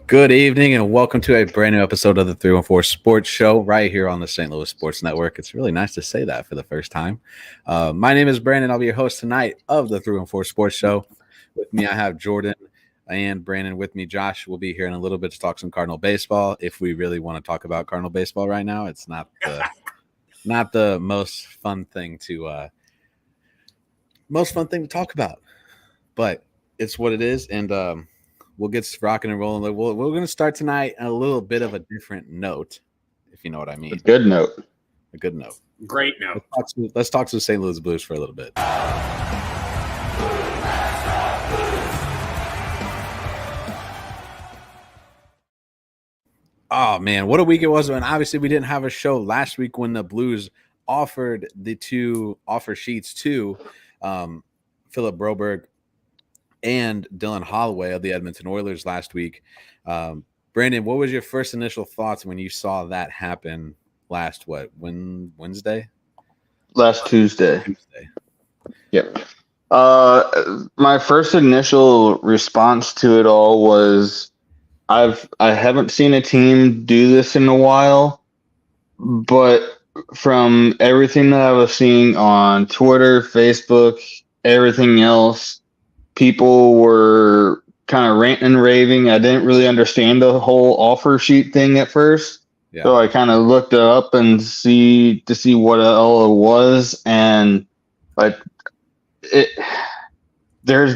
Good evening and welcome to a brand new episode of the 314 Sports Show right here on the St. Louis Sports Network. It's really nice to say that for the first time. My name is Brandon. I'll be your host tonight of the 314 Sports Show. With me, I have Jordan and Brandon with me. Josh will be here in a little bit to talk some Cardinal baseball. If we really want to talk about Cardinal baseball right now, it's not the most fun thing to talk about, but it's what it is. And we'll get rocking and rolling. We're going to start tonight on a little bit of a different note, if you know what I mean. A good note. A good note. Great note. Let's talk to the St. Louis Blues for a little bit. Oh, man, what a week it was. And obviously, we didn't have a show last week when the Blues offered the two offer sheets to Philip Broberg and Dylan Holloway of the Edmonton Oilers last week. Brandon, what was your first initial thoughts when you saw that happen Wednesday? Last Tuesday. Yep. My first initial response to it all was I haven't seen a team do this in a while, but from everything that I was seeing on Twitter, Facebook, everything else, people were kind of ranting and raving. I didn't really understand the whole offer sheet thing at first. Yeah. So I kind of looked it up and see what all it was. And there's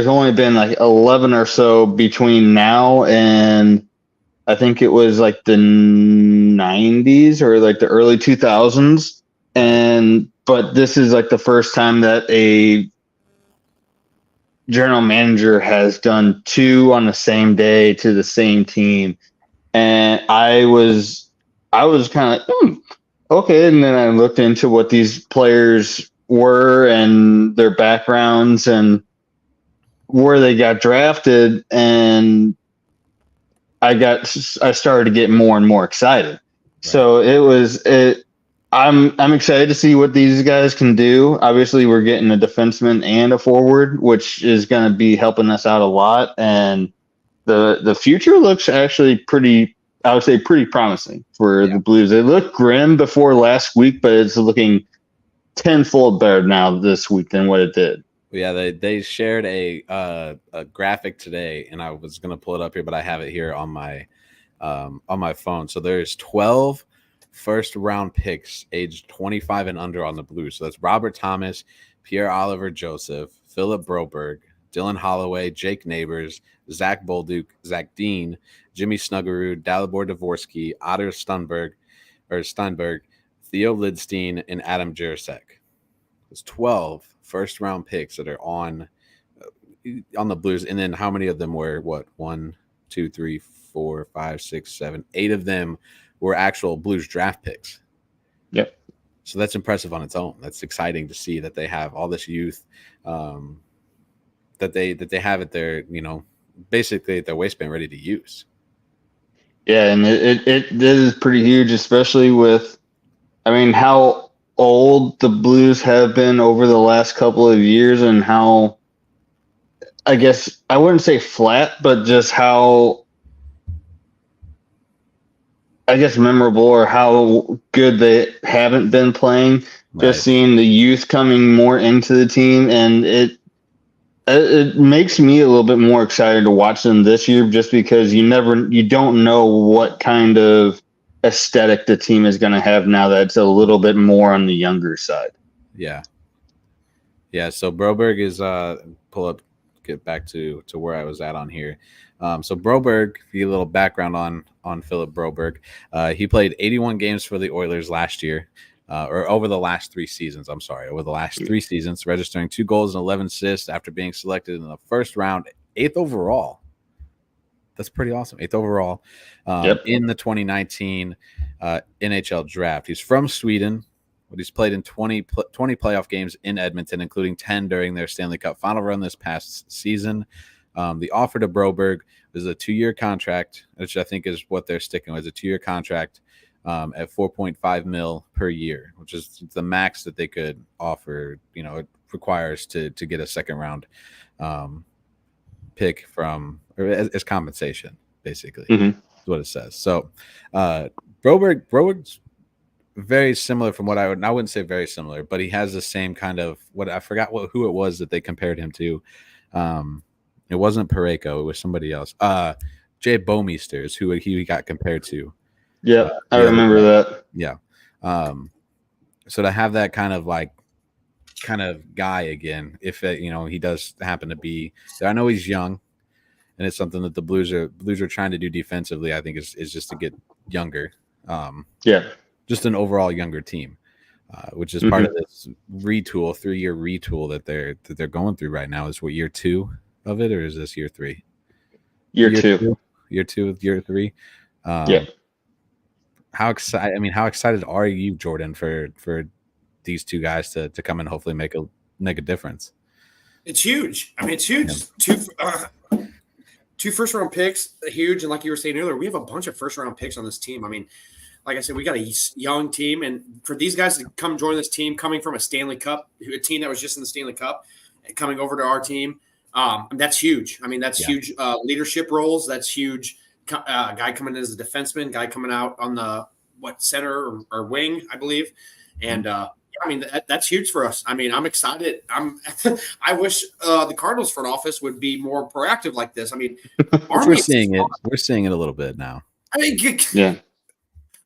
only been like 11 or so between now and I think it was like the 90s or like the early 2000s. But this is like the first time that a general manager has done two on the same day to the same team. And I was kind of okay. And then I looked into what these players were and their backgrounds and where they got drafted. And I started to get more and more excited. Right. So I'm excited to see what these guys can do. Obviously, we're getting a defenseman and a forward, which is going to be helping us out a lot. And the future looks actually pretty promising for the Blues. They looked grim before last week, but it's looking tenfold better now this week than what it did. Yeah, they shared a graphic today, and I was going to pull it up here, but I have it here on my phone. So there's 12 first-round picks aged 25 and under on the Blues. So that's Robert Thomas, Pierre-Olivier Joseph, Philip Broberg, Dylan Holloway, Jake Neighbors, Zach Bolduc, Zach Dean, Jimmy Snuggerud, Dalibor Dvorsky, Otter Steinberg, Theo Lidstein, and Adam Jirasek. There's 12 first-round picks that are on the Blues. And then how many of them were, 1, 2, 3, 4, 5, 6, 7, 8 of them were actual Blues draft picks. Yep. So that's impressive on its own. That's exciting to see that they have all this youth that they have at their, basically at their waistband ready to use. Yeah, and it is pretty huge, especially with, how old the Blues have been over the last couple of years and how, I guess, I wouldn't say flat, but just how, I guess, memorable or how good they haven't been playing. Right. Just seeing the youth coming more into the team, and it makes me a little bit more excited to watch them this year, just because you don't know what kind of aesthetic the team is going to have now that it's a little bit more on the younger side. Yeah. So Broberg is get back to where I was at on here. So Broberg, to give you a little background on Philip Broberg, he played 81 games for the Oilers last year, or over the last 3 seasons. Over the last 3 seasons, registering 2 goals and 11 assists after being selected in the first round, 8th overall. That's pretty awesome. 8th overall in the 2019 NHL draft. He's from Sweden, but he's played in 20 playoff games in Edmonton, including 10 during their Stanley Cup final run this past season. The offer to Broberg is a 2-year contract, which I think is what they're sticking with, a 2-year contract at $4.5 million per year, which is the max that they could offer. It requires to get a second round pick from, or as compensation, basically. Mm-hmm. Is what it says. So, Broberg's very similar from what I wouldn't say very similar, but he has the same kind of what I forgot who it was that they compared him to. It wasn't Pareko, it was somebody else. Jay Bomeister is who he got compared to. Yeah, I remember that. Yeah. So to have that kind of guy again, if he does happen to be, I know he's young, and it's something that the Blues are trying to do defensively. I think is just to get younger. Just an overall younger team, which is part of this retool, 3-year retool that they're going through right now. Is what, year 2 of it, or is this year 3? Year two. Year 2 of year 3. Yeah. How excited? I mean, how excited are you, Jordan, for these two guys to come and hopefully make a difference? It's huge. I mean, it's huge. Yeah. Two first-round picks, huge. And like you were saying earlier, we have a bunch of first-round picks on this team. I mean, like I said, we got a young team. And for these guys to come join this team, coming from a Stanley Cup, a team that was just in the Stanley Cup, and coming over to our team, that's huge. I mean, that's huge leadership roles. That's huge. Guy coming in as a defenseman, guy coming out on the center or wing, I believe. And I mean, that's huge for us. I mean, I'm excited. I wish the Cardinals front office would be more proactive like this. I mean, we're seeing it. We're seeing it a little bit now. I mean, yeah.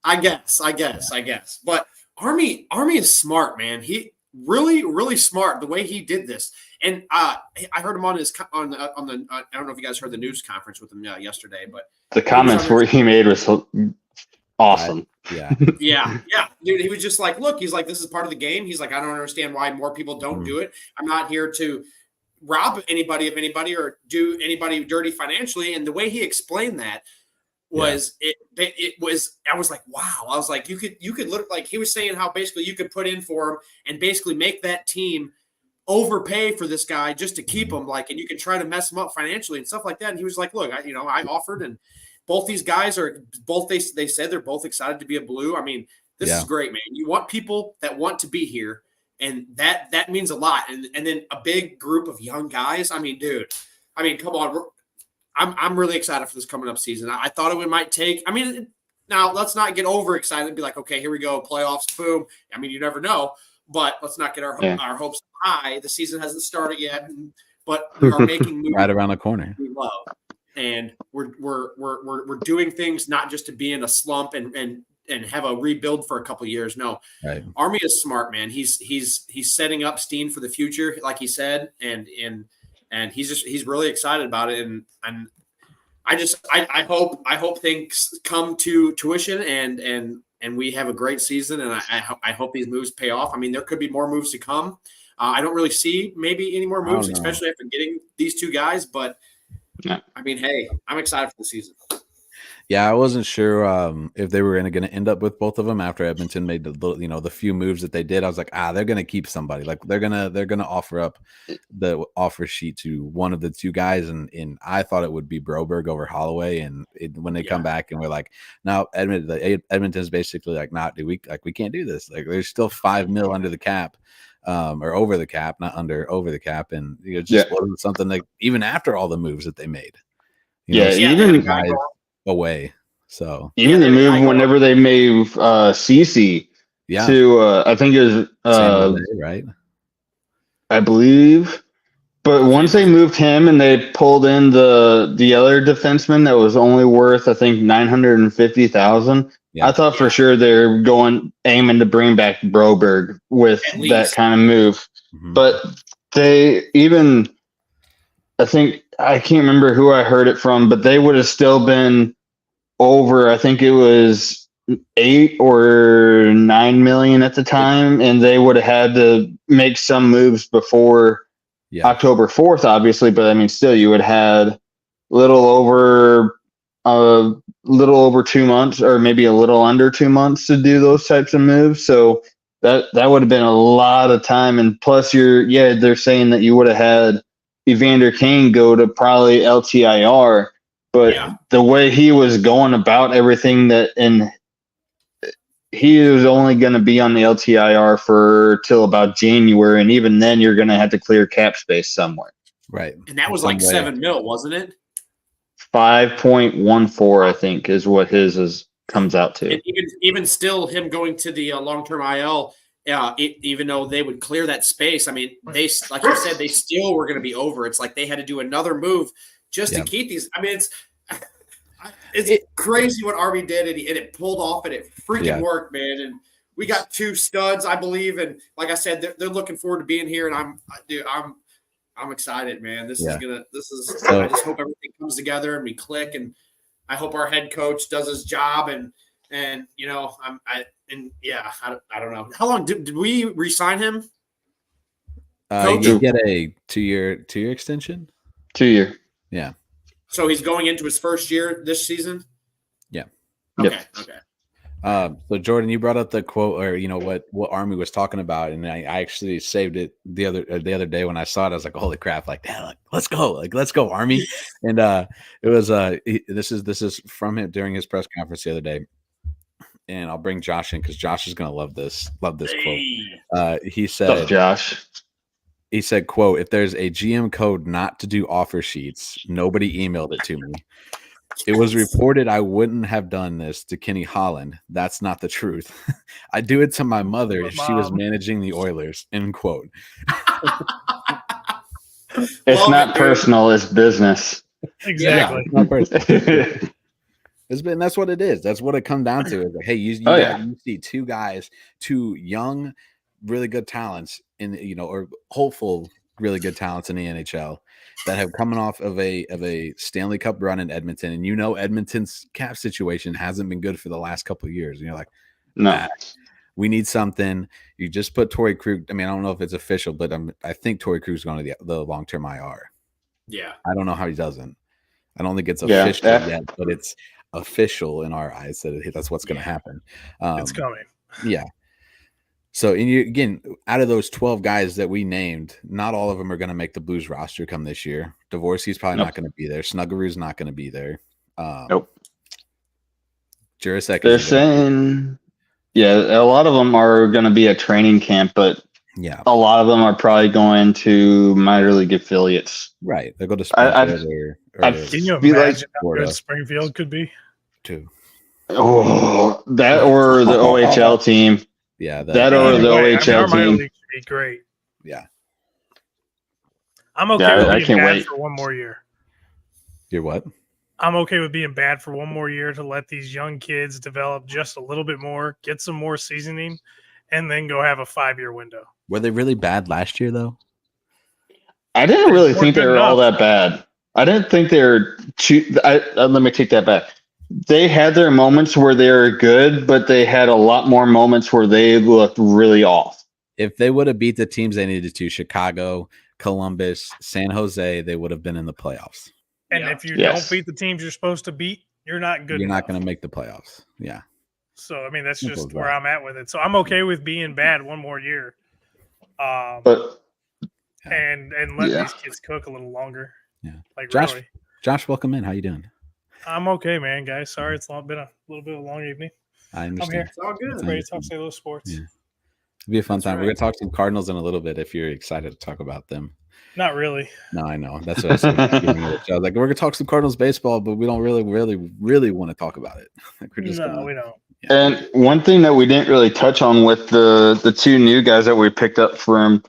I guess. But Army is smart, man. He really smart the way he did this. And I heard him on the I don't know if you guys heard the news conference with him yesterday, but the comments he made was awesome. Yeah. Yeah. Dude, he was just like, look, he's like, this is part of the game. He's like, I don't understand why more people don't do it. I'm not here to rob anybody of anybody or do anybody dirty financially. And the way he explained that was it was, I was like, wow. I was like, you could look like he was saying how basically you could put in for him and basically make that team overpay for this guy just to keep him, like, and you can try to mess him up financially and stuff like that. And he was like, look, I offered, and both these guys are both, they said they're both excited to be a Blue. I mean, this is great, man. You want people that want to be here, and that means a lot. And then a big group of young guys. I mean, dude, come on. I'm really excited for this coming up season. I thought it might take, now let's not get overexcited and be like, okay, here we go, playoffs, boom. I mean, you never know, but let's not get our hopes high. The season hasn't started yet, but we are making moves right around the corner. We love. And we're doing things not just to be in a slump and have a rebuild for a couple of years. No, right. Army is smart, man. He's setting up Steen for the future, like he said, and he's really excited about it. And I hope things come to tuition and we have a great season. And I hope these moves pay off. I mean, there could be more moves to come. I don't really see maybe any more moves, especially after getting these two guys, but. Yeah. I mean, hey, I'm excited for the season. Yeah, I wasn't sure if they were going to end up with both of them after Edmonton made the few moves that they did. I was like, they're going to keep somebody. Like they're gonna offer up the offer sheet to one of the two guys, and I thought it would be Broberg over Holloway. And when they come back and we're like, now Edmonton's basically like, we can't do this. Like there's still $5 million under the cap. Or over the cap, not under, over the cap, and just wasn't something that even after all the moves that they made, even guys away. So even the move whenever they made CC to I think it was right, I believe. But once they moved him and they pulled in the other defenseman that was only worth I think $950,000. I thought for sure they're aiming to bring back Broberg with that kind of move. Mm-hmm. But they even, I think, I can't remember who I heard it from, but they would have still been over, I think it was 8 or 9 million at the time, and they would have had to make some moves before October 4th, obviously. But I mean, still, you would have had little over 2 months, or maybe a little under 2 months to do those types of moves. So that would have been a lot of time. And plus they're saying that you would have had Evander Kane go to probably LTIR, but the way he was going about everything and he was only going to be on the LTIR for till about January. And even then you're going to have to clear cap space somewhere. Right. And that was Some like way. $7 million, wasn't it? 5.14, I think, is what his comes out to. And even still, him going to the long-term IL, even though they would clear that space, I mean, they, like you said, they still were going to be over. It's like they had to do another move just to keep these. I mean, it's crazy what Army did, and it pulled off, and it freaking worked, man. And we got 2 studs, I believe, and like I said, they're looking forward to being here, and I'm excited, man. So, I just hope everything comes together and we click, and I hope our head coach does his job, and you know, I don't know. How long did we re-sign him? You get a 2-year extension. 2-year. Yeah. So he's going into his first year this season. Yeah. Okay. Yep. Okay. So Jordan, you brought up the quote, or you know what Army was talking about, and I actually saved it the other day when I saw it. I was like, "Holy crap! Like, let's go, Army!" And it was this is from him during his press conference the other day, and I'll bring Josh in because Josh is gonna love this quote. He said, Josh. He said, "Quote: If there's a GM code not to do offer sheets, nobody emailed it to me. It was reported I wouldn't have done this to Kenny Holland. That's not the truth. I do it to my mother if she was managing the Oilers." End quote. It's not personal, it's business. Exactly. Yeah, not personal. That's what it is. That's what it comes down to. It's like, hey, you see 2 guys, 2 young, really good talents or hopeful really good talents in the NHL that have coming off of a Stanley Cup run in Edmonton, and Edmonton's cap situation hasn't been good for the last couple of years. And you're like, no, we need something. You just put Torrey Krug. I mean, I don't know if it's official, but I think Torrey Krug's going to the long-term IR. Yeah, I don't know how he doesn't. I don't think it's official yet, but it's official in our eyes that that's what's going to happen. It's coming. Yeah. So, again, out of those 12 guys that we named, not all of them are going to make the Blues roster come this year. Dvorsky's probably not going to be there. Snuggaru's not going to be there. Nope. Jurasek. They're saying, a lot of them are going to be at training camp, but a lot of them are probably going to minor league affiliates. Right. They'll go to Springfield can you imagine how good Springfield could be? Too. Oh, that or the OHL team. Yeah, that or the OHL team. Should be great. Yeah, I'm okay with being bad for one more year. You're what? I'm okay with being bad for one more year to let these young kids develop just a little bit more, get some more seasoning, and then go have a 5-year window. Were they really bad last year, though? I didn't really think they were all that bad. I didn't think they were let me take that back. They had their moments where they were good, but they had a lot more moments where they looked really off. If they would have beat the teams they needed to, Chicago, Columbus, San Jose, they would have been in the playoffs. And if you don't beat the teams you're supposed to beat, you're not good. You're not going to make the playoffs. Yeah. So, I mean, that's just where I'm at with it. So I'm okay with being bad one more year. And let these kids cook a little longer. Yeah. Like Josh, welcome in. How you doing? I'm okay, man, guys. Sorry, it's been a little bit of a long evening. I understand. I'm here. It's all good. Ready to talk St. Louis sports. Yeah. It'll be a fun time. We're going to talk some Cardinals in a little bit if you're excited to talk about them. Not really. No, I know. That's what I was thinking. I was like, we're going to talk some Cardinals baseball, but we don't really want to talk about it. Like we don't. Yeah. And one thing that we didn't really touch on with the 2 new guys that we picked up from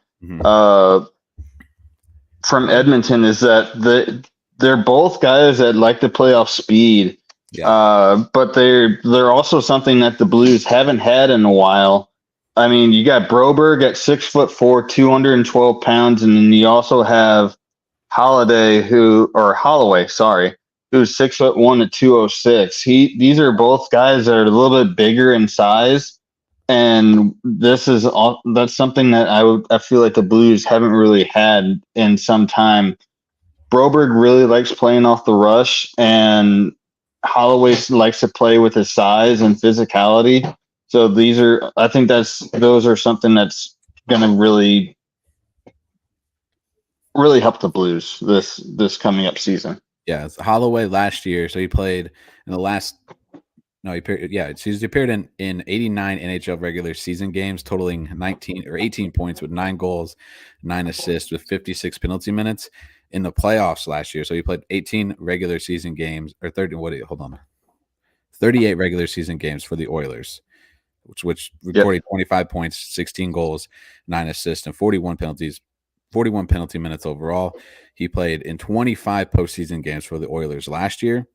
Edmonton is that they're both guys that like to play off speed. Yeah. But they're also something that the Blues haven't had in a while. I mean, you got Broberg at 6'4", 212 pounds, and then you also have Holloway, who's 6'1" at 206. These are both guys that are a little bit bigger in size, and that's something that I feel like the Blues haven't really had in some time. Broberg really likes playing off the rush, and Holloway likes to play with his size and physicality. So I think those are something that's going to really, really help the Blues this coming up season. Yeah, it's Holloway last year. So he played in the last No, he appeared. Yeah, he's appeared in 89 NHL regular season games, totaling 19 or 18 points with 9 goals, 9 assists, with 56 penalty minutes in the playoffs last year. So he played 18 regular season games, or 30. Hold on, 38 regular season games for the Oilers, which recorded 25 points, 16 goals, 9 assists, and 41 penalty minutes overall. He played in 25 postseason games for the Oilers last year,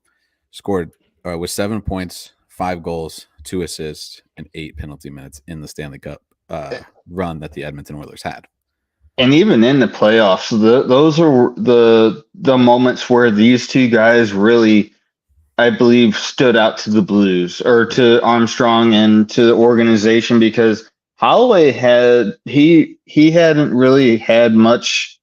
scored with 7 points, 5 goals, 2 assists, and 8 penalty minutes in the Stanley Cup run that the Edmonton Oilers had. And even in the playoffs, those are the moments where these two guys really, I believe, stood out to the Blues or to Armstrong and to the organization, because Holloway hadn't really had much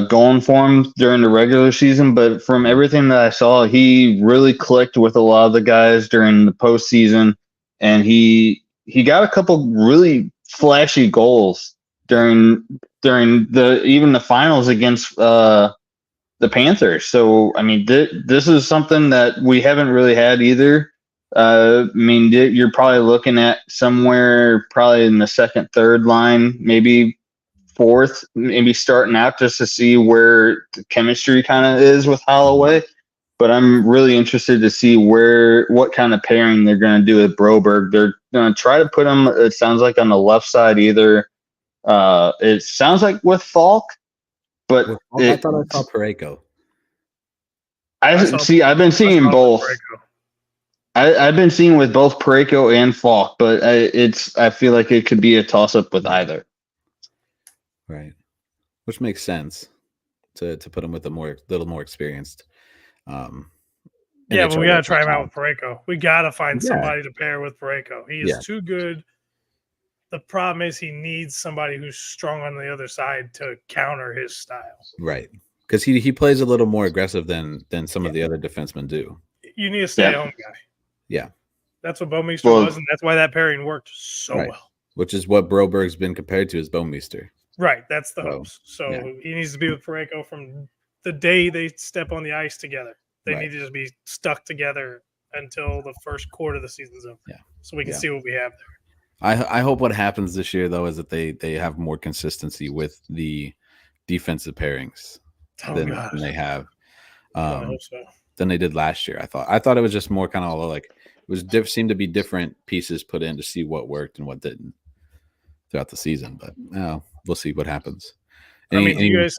going for him during the regular season, but from everything that I saw, he really clicked with a lot of the guys during the postseason, and he got a couple really flashy goals during even the finals against the Panthers. So I mean, this is something that we haven't really had either. I mean, you're probably looking at somewhere probably in the second, third line, maybe fourth, maybe starting out, just to see where the chemistry kind of is with Holloway. But I'm really interested to see what kind of pairing they're going to do with Broberg. They're going to try to put him, it sounds like, on the left side either. It sounds like with Falk, but I thought I saw Parayko. I've been seeing both. I've been seeing with both Parayko and Falk, but I feel like it could be a toss up with either. Right, which makes sense to put him with a little more experienced. Yeah, but we got to try him out with Parayko. We got to find somebody to pair with Parayko. He is too good. The problem is he needs somebody who's strong on the other side to counter his style. Right, because he plays a little more aggressive than some of the other defensemen do. You need a stay-at-home guy. Yeah, that's what Bouwmeester was, and that's why that pairing worked so well. Which is what Broberg's been compared to as Bouwmeester. Right, that's the hopes. So he needs to be with Parayko from the day they step on the ice together. They need to just be stuck together until the first quarter of the season's over. Yeah, so we can see what we have there. I hope what happens this year, though, is that they have more consistency with the defensive pairings than they have than they did last year. I thought it was just more kind of like it seemed to be different pieces put in to see what worked and what didn't throughout the season. But we'll see what happens. Did you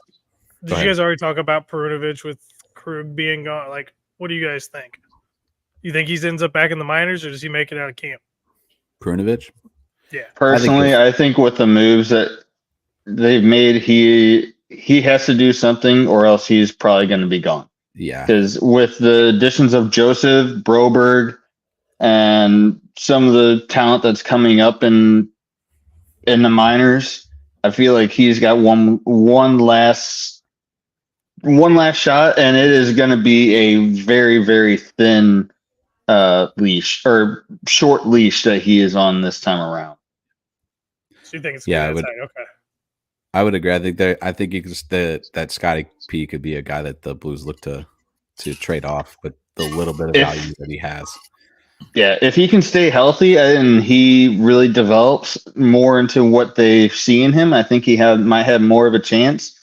guys already talk about Perunovic with Krug being gone? Like, what do you guys think? You think he ends up back in the minors, or does he make it out of camp? Perunovic? Yeah. Personally, I think with the moves that they've made, he has to do something, or else he's probably going to be gone. Yeah. Because with the additions of Joseph, Broberg, and some of the talent that's coming up in the minors, I feel like he's got one last shot, and it is going to be a very, very thin leash or short leash that he is on this time around. So you think it's okay? I would agree. I think that Scotty P could be a guy that the Blues look to trade off with the little bit of value that he has. Yeah, if he can stay healthy and he really develops more into what they see in him, I think he might have more of a chance.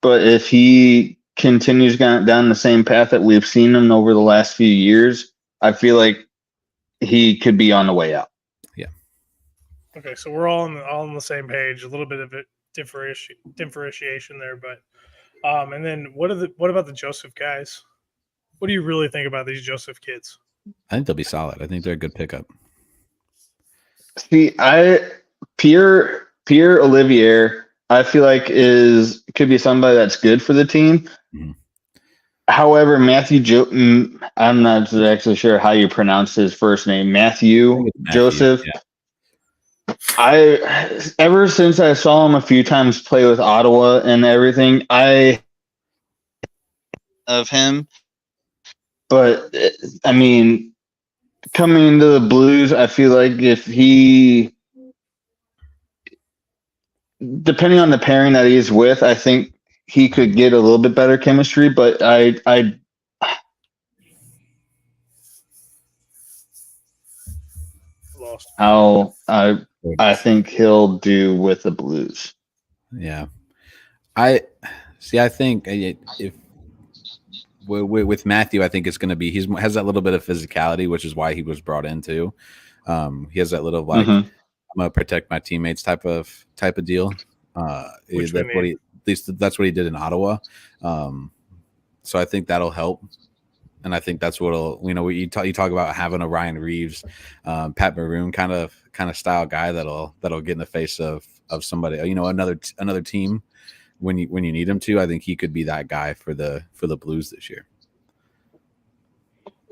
But if he continues down the same path that we've seen him over the last few years, I feel like he could be on the way out. Yeah. Okay, so we're all on the same page. A little bit of it differentiation there, but and then what about the Joseph guys? What do you really think about these Joseph kids? I think they'll be solid. I think they're a good pickup. See, Pierre Olivier, I feel like could be somebody that's good for the team. Mm-hmm. However, I'm not actually sure how you pronounce his first name. Matthew Joseph. Yeah. Ever since I saw him a few times play with Ottawa and everything, of him. But I mean, coming into the Blues, I feel like if he, depending on the pairing that he's with, I think he could get a little bit better chemistry. But how I think he'll do with the Blues. Yeah, I think if with Matthew, I think it's going to be has that little bit of physicality, which is why he was brought in too. He has that little like I'm gonna protect my teammates type of deal. That's what he did in Ottawa. So I think that'll help. And I think that's what'll, you talk about having a Ryan Reeves, Pat Maroon kind of style guy that'll get in the face of somebody, another team when you need him to. I think he could be that guy for the Blues this year.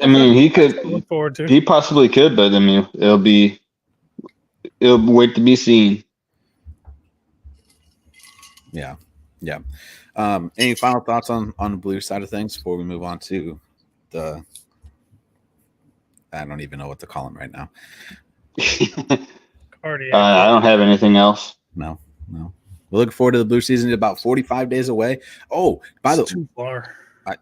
I mean, he possibly could, but I mean, it'll wait to be seen. Yeah. Any final thoughts on the Blues side of things before we move on to I don't even know what to call him right now. I don't have anything else. No. We're looking forward to the Blue season. About 45 days away. Oh, by the way, too far.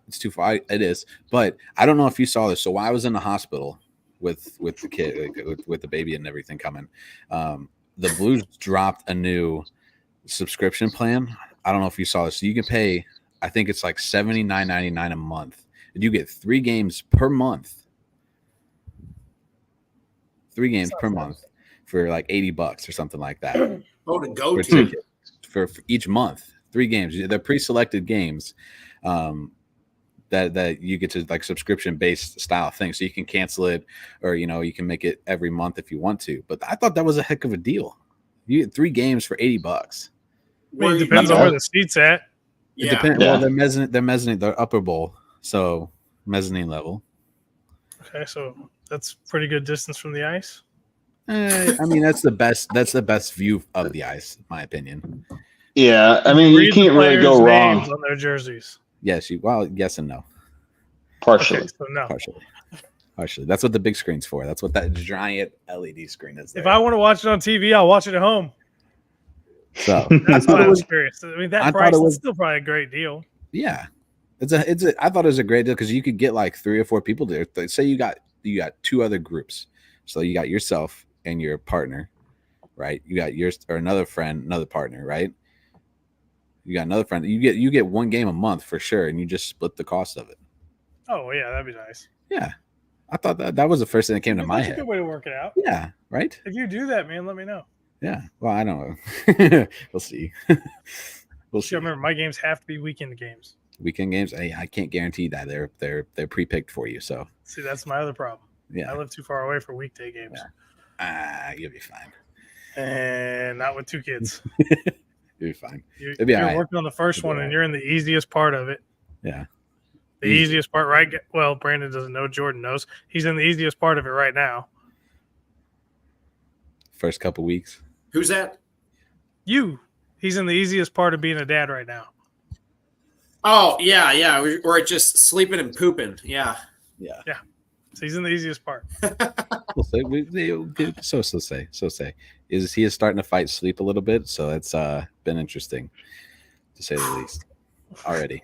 It's too far. It is. But I don't know if you saw this. So while I was in the hospital with the kid, with the baby and everything coming, the Blues dropped a new subscription plan. I don't know if you saw this. So you can pay, I think it's like $79.99 a month. And you get 3 games per month. 3 games per month for like $80 or something like that. Oh, to go to for each month. 3 games. They're pre-selected games that you get to like subscription-based style thing. So you can cancel it or, you can make it every month if you want to. But I thought that was a heck of a deal. You get 3 games for $80. It depends on where the seat's at. It depends. Yeah. Well, they're mezzanine, they're upper bowl. So mezzanine level. Okay, so that's pretty good distance from the ice. I mean, that's the best view of the ice, in my opinion. Yeah, I mean, you can't really go wrong on their jerseys. Yes, yes and no. Partially. Okay, so no. Partially. That's what the big screen's for. That's what that giant LED screen is. There. If I want to watch it on TV, I'll watch it at home. So that's why I was curious. I mean, that price is still probably a great deal. Yeah, I thought it was a great deal because you could get like 3 or 4 people there. Say you got 2 other groups, so you got yourself and your partner, right? You got yours or another friend, another partner, right? You got another friend. You get 1 game a month for sure, and you just split the cost of it. Oh yeah, that'd be nice. Yeah, I thought that was the first thing that came to my head. That's a good way to work it out. Yeah, right. If you do that, man, let me know. Yeah. Well, I don't know. We'll see. We'll see. Remember, my games have to be weekend games. Weekend games, I can't guarantee that they're pre-picked for you. So see, that's my other problem. Yeah, I live too far away for weekday games. Yeah. You'll be fine. And not with 2 kids. You'll be fine. You're working on the first one, and you're in the easiest part of it. Yeah. The easiest part, right? Well, Brandon doesn't know. Jordan knows. He's in the easiest part of it right now. First couple weeks. Who's that? You. He's in the easiest part of being a dad right now. Oh, yeah. We're just sleeping and pooping. Yeah. So he's in the easiest part. So say. He is starting to fight sleep a little bit, so it's been interesting, to say the least, already.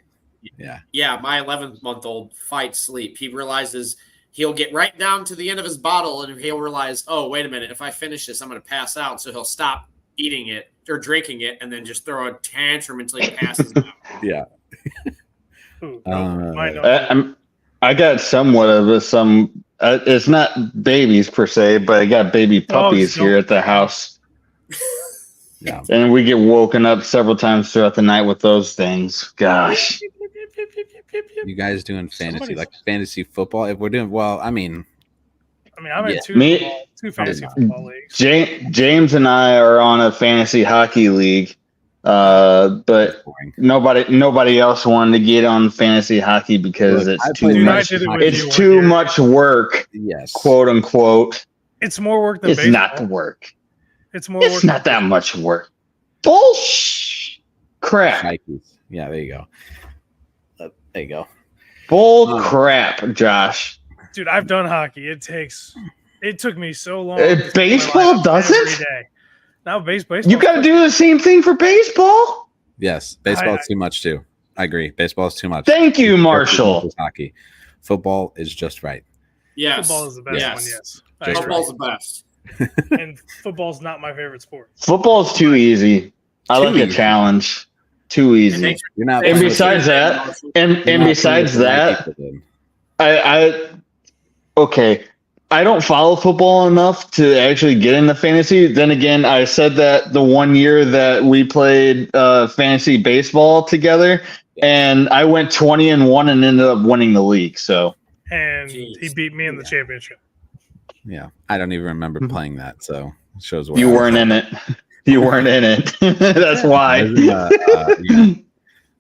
Yeah. Yeah, my 11-month-old fights sleep. He realizes he'll get right down to the end of his bottle, and he'll realize, oh, wait a minute, if I finish this, I'm going to pass out. So he'll stop eating it or drinking it and then just throw a tantrum until he passes out. Yeah. I got somewhat of some. It's not babies per se, but I got baby puppies here at the house. Yeah. And we get woken up several times throughout the night with those things. Gosh. You guys doing fantasy football? If we're doing well, I'm in 2 fantasy football leagues. James and I are on a fantasy hockey league, but nobody else wanted to get on fantasy hockey because it's too much work. Yes, quote unquote. It's more work than baseball. It's not work. It's more. It's not that much work. Bullshit. Crap. Yeah, there you go. There you go. Bull crap, Josh. Dude, I've done hockey. It took me so long. Baseball doesn't? Now baseball. You got to do the same thing for baseball? Yes, baseball is too much too. I agree. Baseball is too much. Thank you, Marshall. Hockey. Football is just right. Yes. Football is the best one, yes. Football's the best. and football's not my favorite sport. Football's too easy. I like a challenge. Too easy. You're not. And besides that, okay. I don't follow football enough to actually get into fantasy. Then again, I said that the one year that we played fantasy baseball together, and I went 20-1 and ended up winning the league. So, and he beat me in the championship. Yeah, I don't even remember playing that. So it shows where you weren't in it. You weren't in it. That's why.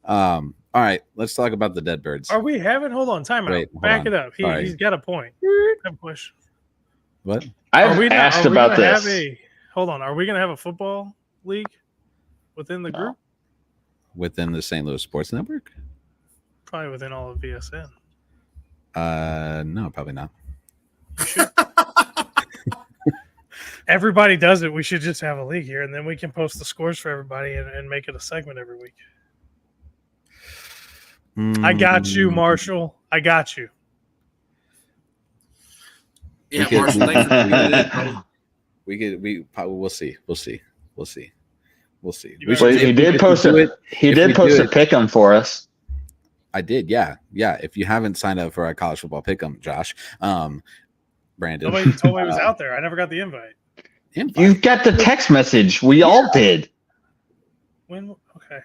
All right, let's talk about the dead birds. Are we having? Hold on, time out. Back it up. He's got a point. I have a question. What? I've asked about this. Hold on. Are we going to have a football league within the group? Within the St. Louis Sports Network? Probably within all of VSN. No, probably not. Everybody does it. We should just have a league here, and then we can post the scores for everybody and make it a segment every week. I got you, Marshall. I got you. Yeah, Marshall. We'll see. He did post a pick 'em for us. I did, yeah. If you haven't signed up for our college football pick 'em, Josh, Brandon. Nobody told me it was out there. I never got the invite. You got the text message. We all did. When? Okay.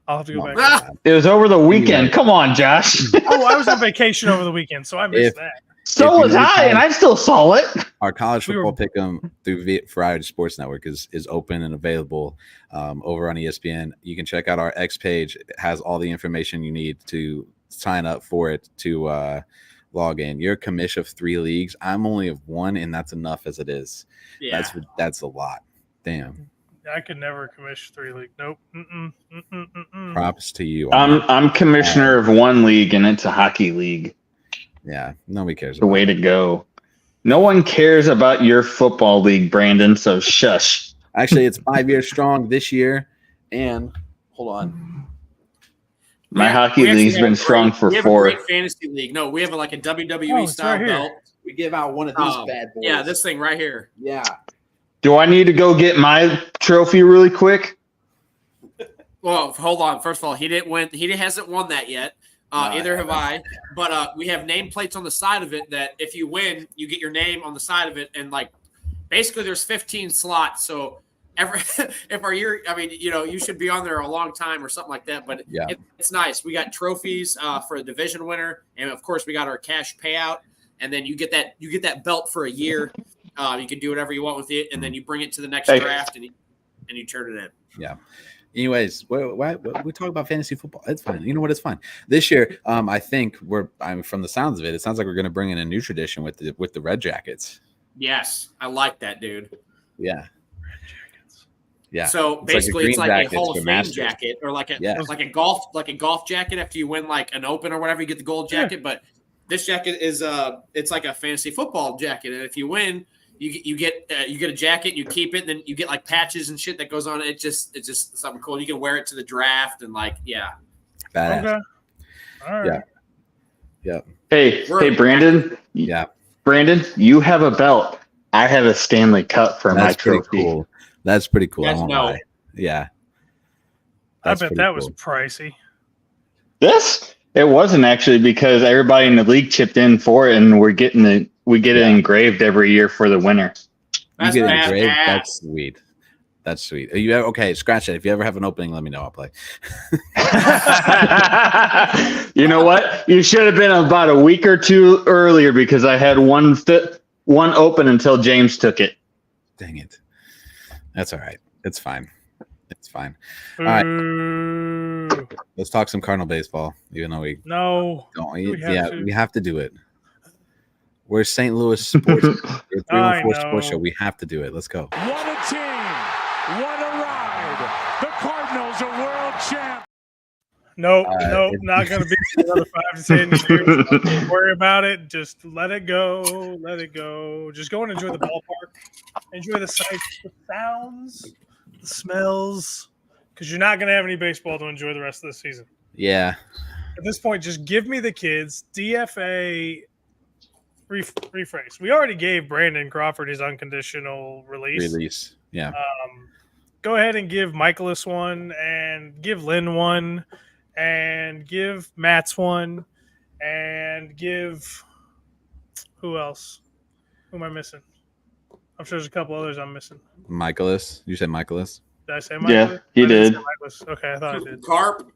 I'll have to go back. It was over the weekend. Come on, Josh. Oh, I was on vacation over the weekend, so I missed that. So was I, and I still saw it. Our college football pick 'em through Friday Sports Network is open and available over on ESPN. You can check out our X page. It has all the information you need to sign up for it to log in. You're a commish of 3 leagues. I'm only of 1, and that's enough as it is. Yeah. That's a lot. Damn. I could never commission 3 league. Nope. Props to you. I'm commissioner of 1 league, and it's a hockey league. Yeah, nobody cares. The way to go. No one cares about your football league, Brandon, so shush. Actually, it's 5 years strong this year. And hold on. My hockey league's been strong for 4. We have a great fantasy league. No, we have like a WWE style belt. We give out one of these bad boys. Yeah, this thing right here. Yeah. Do I need to go get my trophy really quick? Well, hold on. First of all, he didn't win. He hasn't won that yet. Either have I. But we have nameplates on the side of it that if you win, you get your name on the side of it. And like, basically there's 15 slots. So if our year, I mean, you should be on there a long time or something like that. But it's nice. We got trophies for a division winner. And of course we got our cash payout. And then you get that belt for a year. You can do whatever you want with it. And then you bring it to the next draft and you turn it in. Yeah. Anyways, we talk about fantasy football. It's fine. You know what? It's fine. This year, I think from the sounds of it, it sounds like we're going to bring in a new tradition with the Red Jackets. Yes, I like that, dude. Yeah. Red Jackets. Yeah. So basically, it's like a Hall of Fame jacket, or like a golf jacket after you win like an Open or whatever. You get the gold jacket, but this jacket is it's like a fantasy football jacket, and if you win, you get a jacket, and you keep it, and then you get like patches and shit that goes on. It's just something cool. You can wear it to the draft and badass. Okay. All right. Yeah. Hey, Brandon. Yeah. Brandon, you have a belt. I have a Stanley Cup for my trophy. Cool. That's pretty cool. I won't lie. Yeah. I bet that was pricey. This? It wasn't actually, because everybody in the league chipped in for it, and we get it engraved every year for the winner. That's you get it engraved. That's sweet. That's sweet. Okay, scratch that. If you ever have an opening, let me know. I'll play. You know what? You should have been about a week or 2 earlier, because I had one open until James took it. Dang it. That's all right. It's fine. It's fine. All right. Let's talk some Cardinal baseball, even though we don't. We have to do it. We're St. Louis Sports. We're 314 Sports Show. We have to do it. Let's go. What a team. What a ride. The Cardinals are world champ. Nope, not going to be another 5 to 10 years. Don't worry about it. Just let it go. Let it go. Just go and enjoy the ballpark. Enjoy the sights, the sounds, the smells, because you're not going to have any baseball to enjoy the rest of the season. Yeah. At this point, just give me the kids. DFA rephrase. We already gave Brandon Crawford his unconditional release. Yeah. Go ahead and give Michaelis one, and give Lynn one, and give Matt's one, and give who else? Who am I missing? I'm sure there's a couple others I'm missing. Michaelis. You said Michaelis? Did I say Michaelis? Yeah, he did. Okay, I thought I did. Carp.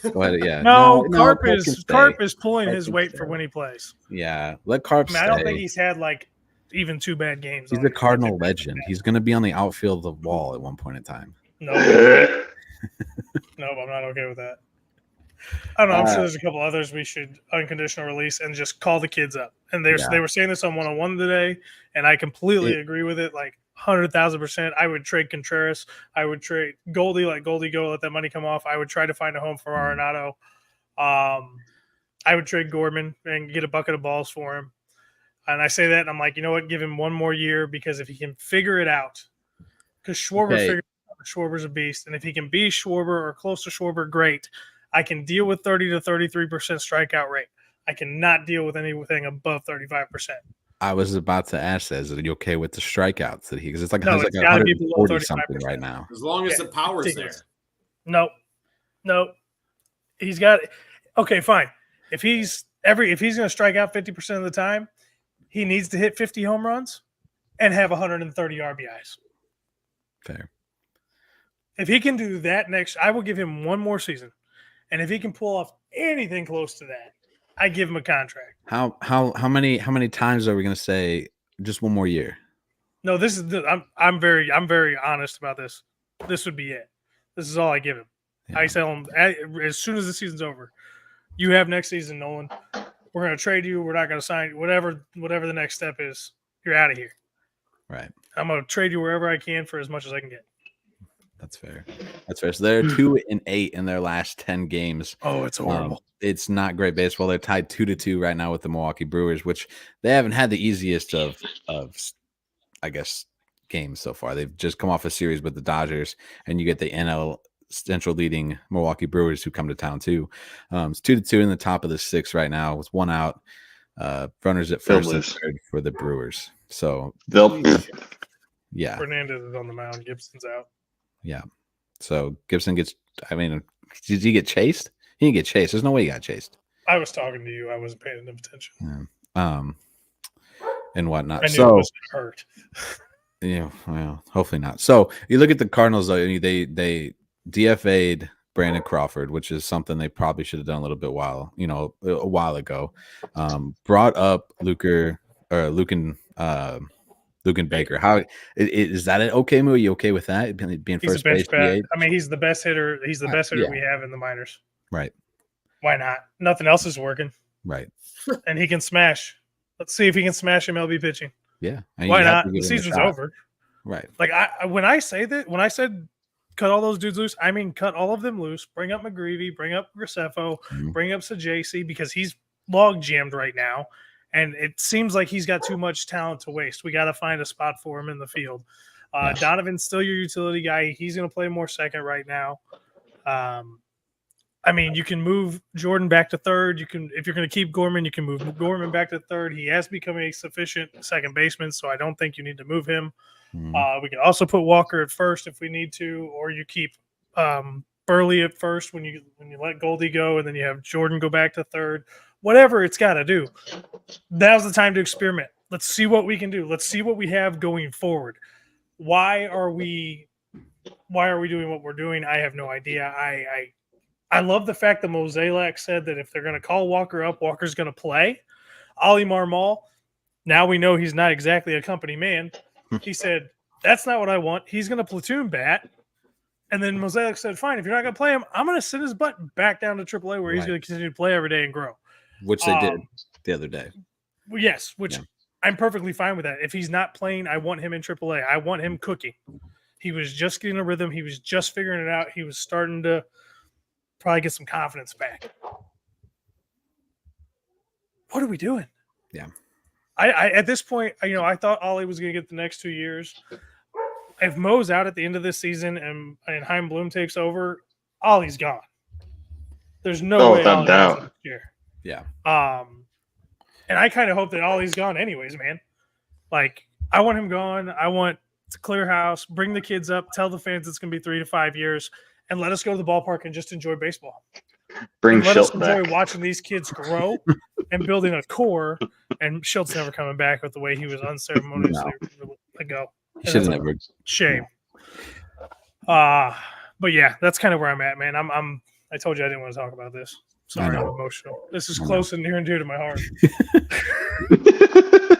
Go ahead. Yeah. No, Carp can is stay. Carp is pulling Carp his can weight stay. for when he plays. Yeah. Let Carp I stay. don't think he's had like even 2 bad games. He's a Cardinal legend. He's going to be on the outfield of the wall at one point in time. No, I'm not okay with that. I don't know. I'm sure there's a couple others we should unconditional release and just call the kids up. And they were saying this on 101 today, and I completely agree with it. Like 100,000%. I would trade Contreras. I would trade Goldie, let Goldie go, let that money come off. I would try to find a home for Arenado. I would trade Gorman and get a bucket of balls for him. And I say that, and I'm like, you know what? Give him one more year, because if he can figure it out, because Schwarber figured it out, Schwarber's a beast. And if he can be Schwarber or close to Schwarber, great. I can deal with 30 to 33% strikeout rate. I cannot deal with anything above 35%. I was about to ask that. Is it okay with the strikeouts that because it's like, No, it's it's like gotta be below 140 something 35%. right now. As long as the power's ridiculous. there. No. He's got okay, fine. If he's going to strike out 50% of the time, he needs to hit 50 home runs and have 130 RBIs. Fair. If he can do that I will give him one more season. And if he can pull off anything close to that, I give him a contract. How many times are we going to say just one more year? No, this is I'm very honest about this. This would be it. This is all I give him. Yeah. I tell him as soon as the season's over, you have next season, Nolan. We're going to trade you. We're not going to sign you. Whatever the next step is, you're out of here. Right. I'm going to trade you wherever I can for as much as I can get. That's fair. So they're 2-8 in their last 10 games. Oh, it's horrible. It's not great baseball. They're tied 2-2 right now with the Milwaukee Brewers, which they haven't had the easiest of I guess games so far. They've just come off a series with the Dodgers, and you get the NL Central leading Milwaukee Brewers who come to town too. It's 2-2 in the top of the 6th right now with 1 out. Runners at first and third for the Brewers. So yeah. Fernandez is on the mound. Gibson's out. Yeah. So Gibson gets, I mean, did he get chased? He didn't get chased. There's no way he got chased. I was talking to you. I wasn't paying enough attention. Yeah. And whatnot. I knew it was hurt. Yeah, well, hopefully not. So you look at the Cardinals, though, they DFA'd Brandon Crawford, which is something they probably should have done a little bit a while ago. Brought up Lucan Baker. How is that an okay move? Are you okay with that? Being He's first a bench base? bat. I mean, he's the best hitter. He's the best hitter we have in the minors. Right. Why not? Nothing else is working. Right. And he can smash. Let's see if he can smash MLB pitching. Yeah. Why not? The season's over. Right. Like when I said cut all those dudes loose, I mean cut all of them loose. Bring up McGreevy, bring up Graceffo, bring up Sajasi, because he's log jammed right now. And it seems like he's got too much talent to waste. We got to find a spot for him in the field. Donovan's still your utility guy. He's going to play more second right now. I mean, you can move Jordan back to third. You can, if you're going to keep Gorman, you can move Gorman back to third. He has become a sufficient second baseman, so I don't think you need to move him. We can also put Walker at first if we need to, or you keep Burley at first when you let Goldie go, and then you have Jordan go back to third. Whatever it's got to do. Now's the time to experiment. Let's see what we can do. Let's see what we have going forward. Why are we doing what we're doing? I have no idea. I love the fact that Mozeliak said that if they're going to call Walker up, Walker's going to play. Ali Marmol, now we know he's not exactly a company man. He said, that's not what I want. He's going to platoon bat. And then Mozeliak said, fine, if you're not going to play him, I'm going to sit his butt back down to AAA where he's going to continue to play every day and grow. Which they did the other day. Yes, I'm perfectly fine with that. If he's not playing, I want him in AAA. I want him cooking. He was just getting a rhythm. He was just figuring it out. He was starting to probably get some confidence back. What are we doing? Yeah. I at this point, I thought Ollie was going to get the next 2 years. If Mo's out at the end of this season and Chaim Bloom takes over, Ollie's gone. There's no way without doubt. Next year. Yeah. And I kind of hope that Ollie's gone anyways, man. Like, I want him gone. I want to clear house, bring the kids up, tell the fans it's going to be 3 to 5 years, and let us go to the ballpark and just enjoy baseball. Bring let us Schilt enjoy back. watching these kids grow and building a core. And Schilt's never coming back with the way he was unceremoniously let go. Should have never. Shame. But yeah, that's kind of where I'm at, man. I told you I didn't want to talk about this. Sorry, I'm emotional. This is close and near and dear to my heart.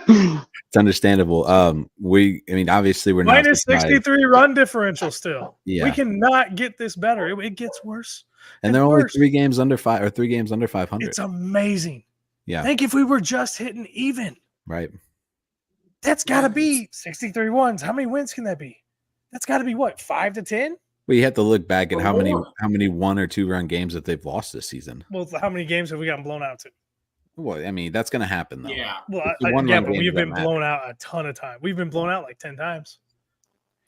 It's understandable. Obviously we're minus not 63 run differential still. Yeah. We cannot get this better. It gets worse. And they're only 3 games under 500. It's amazing. Yeah. Think if we were just hitting even. Right. That's got to be 63 wins. How many wins can that be? That's got to be what, 5 to 10? Well, you have to look back at how many 1 or 2 run games that they've lost this season. Well, how many games have we gotten blown out to? Well, I mean, that's going to happen, though. Yeah. Well, but we've been blown out a ton of times. We've been blown out like 10 times.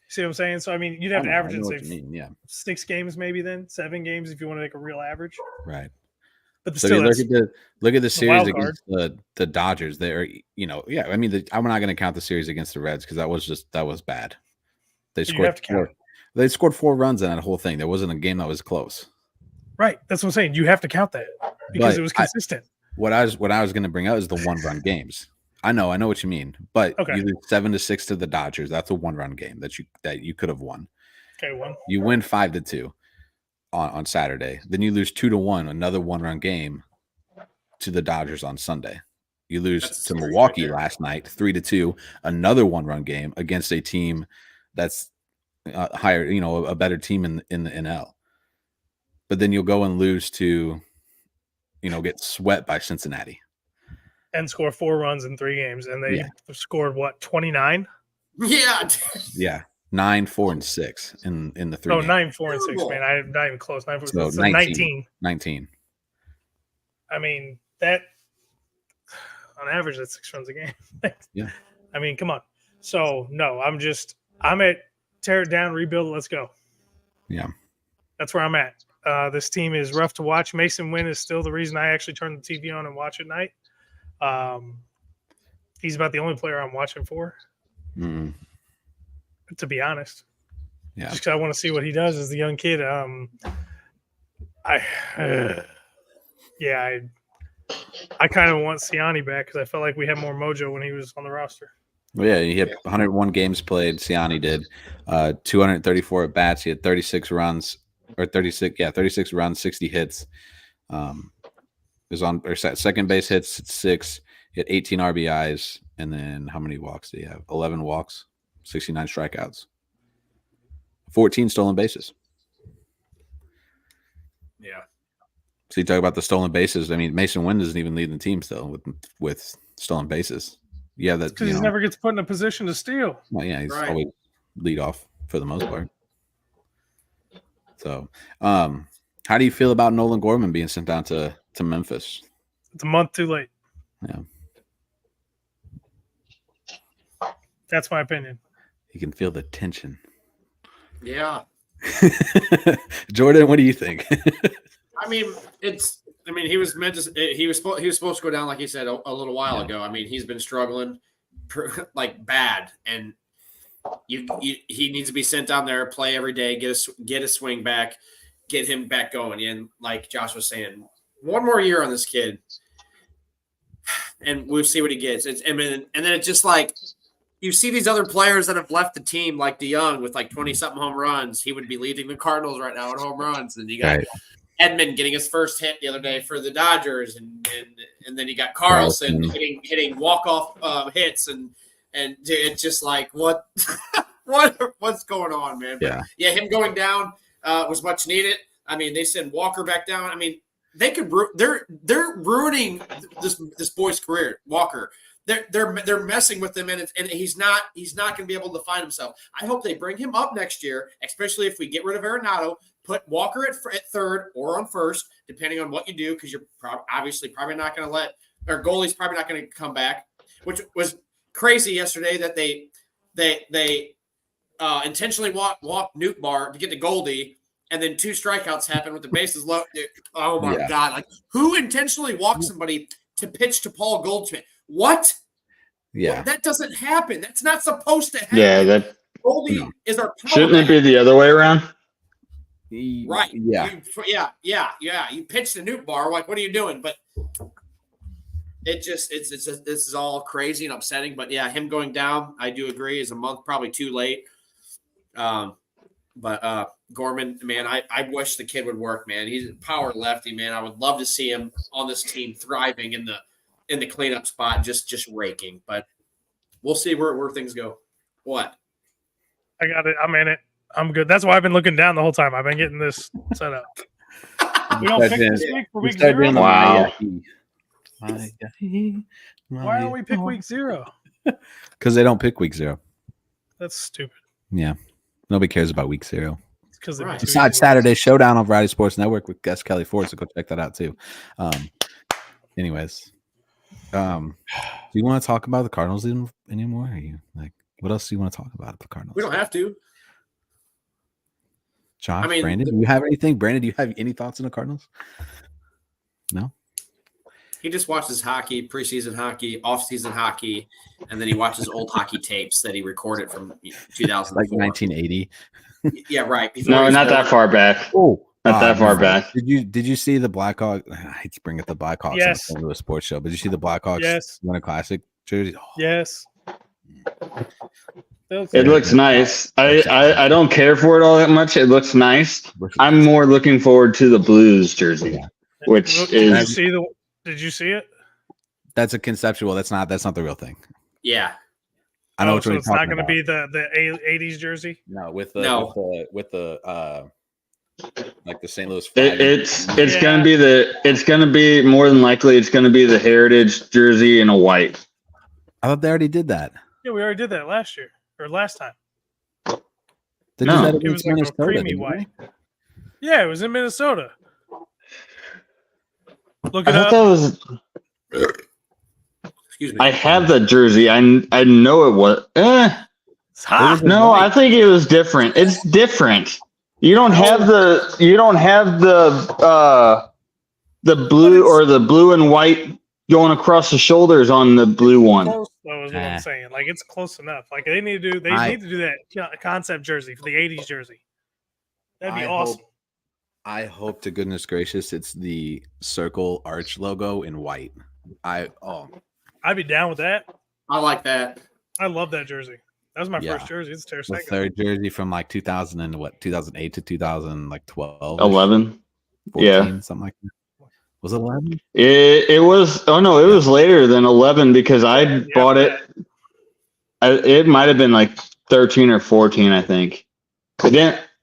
See what I'm saying? So, I mean, you'd have to average it, 6 games maybe then, 7 games if you want to make a real average. Right. But so still, look at the series against the Dodgers. They're, I'm not going to count the series against the Reds because that was bad. They scored 4 runs in that whole thing. There wasn't a game that was close. Right. That's what I'm saying. You have to count that because it was consistent. What I was going to bring up is the 1-run games. I know what you mean, but you lose 7-6 to the Dodgers. That's a 1-run game that you could have won. Okay, 1. You win 5-2 on Saturday. Then you lose 2-1, another 1-run game to the Dodgers on Sunday. You lose to Milwaukee last night, 3-2, another 1-run game against a team that's higher, a better team in the NL. But then you'll go and lose to, get swept by Cincinnati. And score 4 runs in 3 games. And they scored, 29? Yeah. Yeah. 9, 4, and 6 in the 3 games. 9, 4, and 6, man. I'm not even close. 9, 4, so 6. 19. 19. I mean, that on average, that's 6 runs a game. Yeah. I mean, come on. So, no, I'm at tear it down, rebuild it, let's go. Yeah. That's where I'm at. This team is rough to watch. Mason Wynn is still the reason I actually turn the TV on and watch at night. He's about the only player I'm watching for. Mm-hmm. To be honest. Yeah. Just because I want to see what he does as a young kid. I kind of want Siani back because I felt like we had more mojo when he was on the roster. Well, yeah, he had 101 games played. Siani did 234 at bats. He had 36 runs, 36 runs, 60 hits. Was on second base hits 6. He had 18 RBIs, and then how many walks did he have? 11 walks, 69 strikeouts, 14 stolen bases. Yeah. So you talk about the stolen bases. I mean, Mason Wynn doesn't even lead the team still with stolen bases. Yeah, that's because he never gets put in a position to steal. Well, yeah, he's always lead off for the most part. So, how do you feel about Nolan Gorman being sent down to Memphis? It's a month too late. Yeah, that's my opinion. You can feel the tension. Yeah, Jordan, what do you think? I mean, he was supposed to go down, like he said a little while ago. I mean, he's been struggling like bad, and he needs to be sent down there, play every day, get a swing back, get him back going. And like Josh was saying, 1 more year on this kid, and we'll see what he gets. And then it's just like you see these other players that have left the team, like DeYoung with like 20-something home runs. He would be leading the Cardinals right now in home runs, and you got. Right. Edmund getting his first hit the other day for the Dodgers, and then you got Carlson hitting walk-off hits, and it's just like what's going on, man? Yeah, but him going down was much needed. I mean, they sent Walker back down. I mean, they could they're ruining this boy's career. Walker, they're messing with him, and he's not going to be able to find himself. I hope they bring him up next year, especially if we get rid of Arenado. Put Walker at third or on first, depending on what you do, because you're obviously probably not going to our goalie's probably not going to come back, which was crazy yesterday that they intentionally walked Nuke Bar to get to Goldie, and then 2 strikeouts happened with the bases low. Oh my God! Like, who intentionally walked somebody to pitch to Paul Goldschmidt. What? Yeah. Well, that doesn't happen. That's not supposed to happen. Yeah, Goldie is our power shouldn't man. it be the other way around? Right. Yeah. You pitch the Newt bar. Like, what are you doing? But this is all crazy and upsetting. But yeah, him going down, I do agree, is a month probably too late. But Gorman, man, I wish the kid would work, man. He's a power lefty, man. I would love to see him on this team thriving in the cleanup spot, just raking. But we'll see where things go. What? I got it. I'm in it. I'm good. That's why I've been looking down the whole time. I've been getting this set up. We don't pick this week for week 0? Wow. Why don't we pick week 0? Because they don't pick week 0. That's stupid. Yeah. Nobody cares about week 0. Because It's not Saturday Showdown on Variety Sports Network with guest Kelly Ford, so go check that out too. Anyways, do you want to talk about the Cardinals anymore? Are you like, what else do you want to talk about the Cardinals? We don't have to. Josh, Brandon, do you have anything? Brandon, do you have any thoughts on the Cardinals? No. He just watches hockey, preseason hockey, off-season hockey, and then he watches old hockey tapes that he recorded from 2004. Like 1980. Yeah, right. No, not that far back. Oh, not that far back. Did you see the Blackhawks? I hate to bring up the Blackhawks Yes. on a sports show, but did you see the Blackhawks win a classic jersey? Oh. Yes. It looks nice. I don't care for it all that much. It looks nice. I'm more looking forward to the Blues jersey, which is. Did you see it? That's a conceptual. That's not the real thing. Yeah. I know what so you're it's not talking going to about. be the 80s jersey. No, with the like the St. Louis flag. It's gonna be more than likely it's gonna be the Heritage jersey in a white. I thought they already did that. Yeah, we already did that last year or last time. They No. did that It was against like a Minnesota, creamy didn't white. they? Yeah, it was in Minnesota. Look I it thought up. that was. Excuse me. I have the jersey. I know it was. It's hot. No, I think it was different. It's different. You don't have the blue or the blue and white going across the shoulders on the blue one. Close, though, is what I'm saying. Like, it's close enough. Like, they need to do that concept jersey for the 80s jersey. That'd be awesome. I hope to goodness gracious it's the circle arch logo in white. I'd be down with that. I like that. I love that jersey. That was my first jersey. It's the Tarasenko. third jersey from like 2008 to 2012. 11. 14, something like that. Was it 11? It was. Oh no, it was later than 11 because I bought it. It might have been like 13 or 14, I think.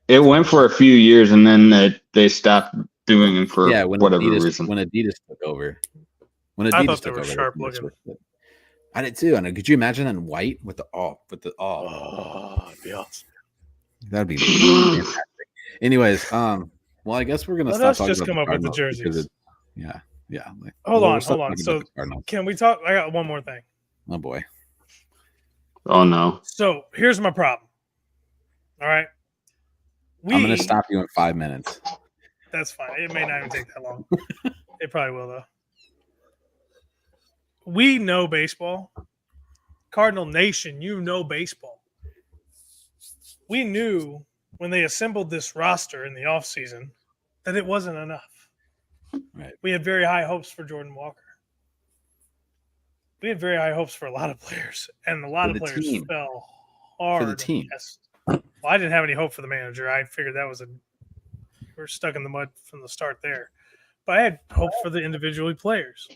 It went for a few years and then they stopped doing it for whatever reason. When Adidas took over. I thought they were sharp looking. I did too. And could you imagine in white with the it'd be awesome. That'd be fantastic. Anyways, well, I guess we're gonna Let stop us talking just about come the up with the Cardinals jerseys. Yeah. Like, Hold on. talking about So the Cardinals. can we talk? I got one more thing. Oh boy. Oh no. So here's my problem. All right. I'm gonna stop you in 5 minutes. That's fine. It may not even take that long. It probably will though. We know baseball. Cardinal Nation, you know baseball. We knew when they assembled this roster in the offseason that it wasn't enough. Right. We had very high hopes for Jordan Walker. We had very high hopes for a lot of players, and a lot of players fell hard. For the team. Well, I didn't have any hope for the manager. I figured we're stuck in the mud from the start there. But I had hope for the individual players.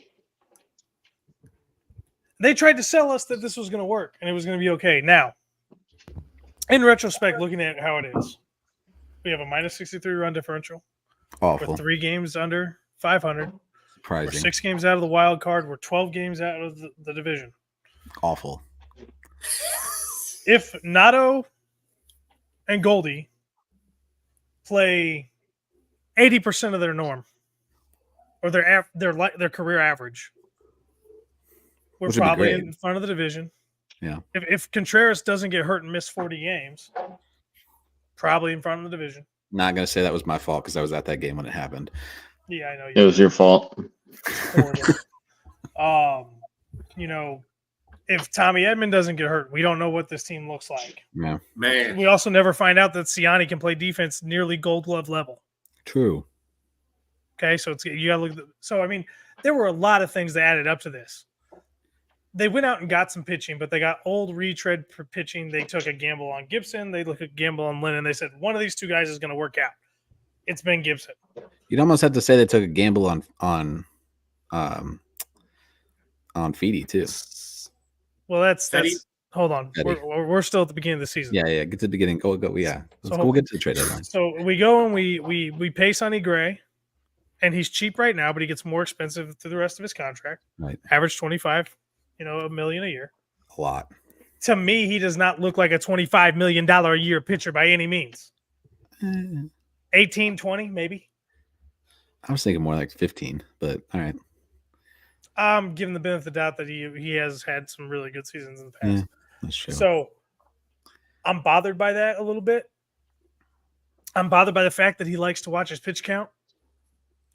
They tried to sell us that this was going to work and it was going to be okay. Now, in retrospect, looking at how it is, we have a minus 63 run differential. Awful. We're 3 games under 500. Surprising. We're 6 games out of the wild card. We're 12 games out of the division. Awful. If Nato and Goldie play 80% of their norm or their career average, we're probably in front of the division. Yeah. If Contreras doesn't get hurt and miss 40 games, probably in front of the division. Not gonna say that was my fault because I was at that game when it happened. Yeah, I know. It was your fault. You know, if Tommy Edman doesn't get hurt, we don't know what this team looks like. Yeah. Man. We also never find out that Siani can play defense nearly Gold Glove level. True. Okay, so you gotta look at so I mean, there were a lot of things that added up to this. They went out and got some pitching, but they got old retread for pitching. They took a gamble on Gibson. They look at gamble on Lennon. They said one of these two guys is going to work out. It's been Gibson. You'd almost have to say they took a gamble on Feedy too. Well, that's hold on. We're still at the beginning of the season. Yeah. Get to the beginning. Go. Yeah. We'll get to the trade deadline. So we go and we pay Sonny Gray, and he's cheap right now, but he gets more expensive through the rest of his contract. Right. Average 25. $1 million a year. A lot. To me, he does not look like a $25 million a year pitcher by any means. 18, 20, maybe. I was thinking more like 15, but all right. I'm giving the benefit of the doubt that he has had some really good seasons in the past. Yeah, that's true. So I'm bothered by that a little bit. I'm bothered by the fact that he likes to watch his pitch count,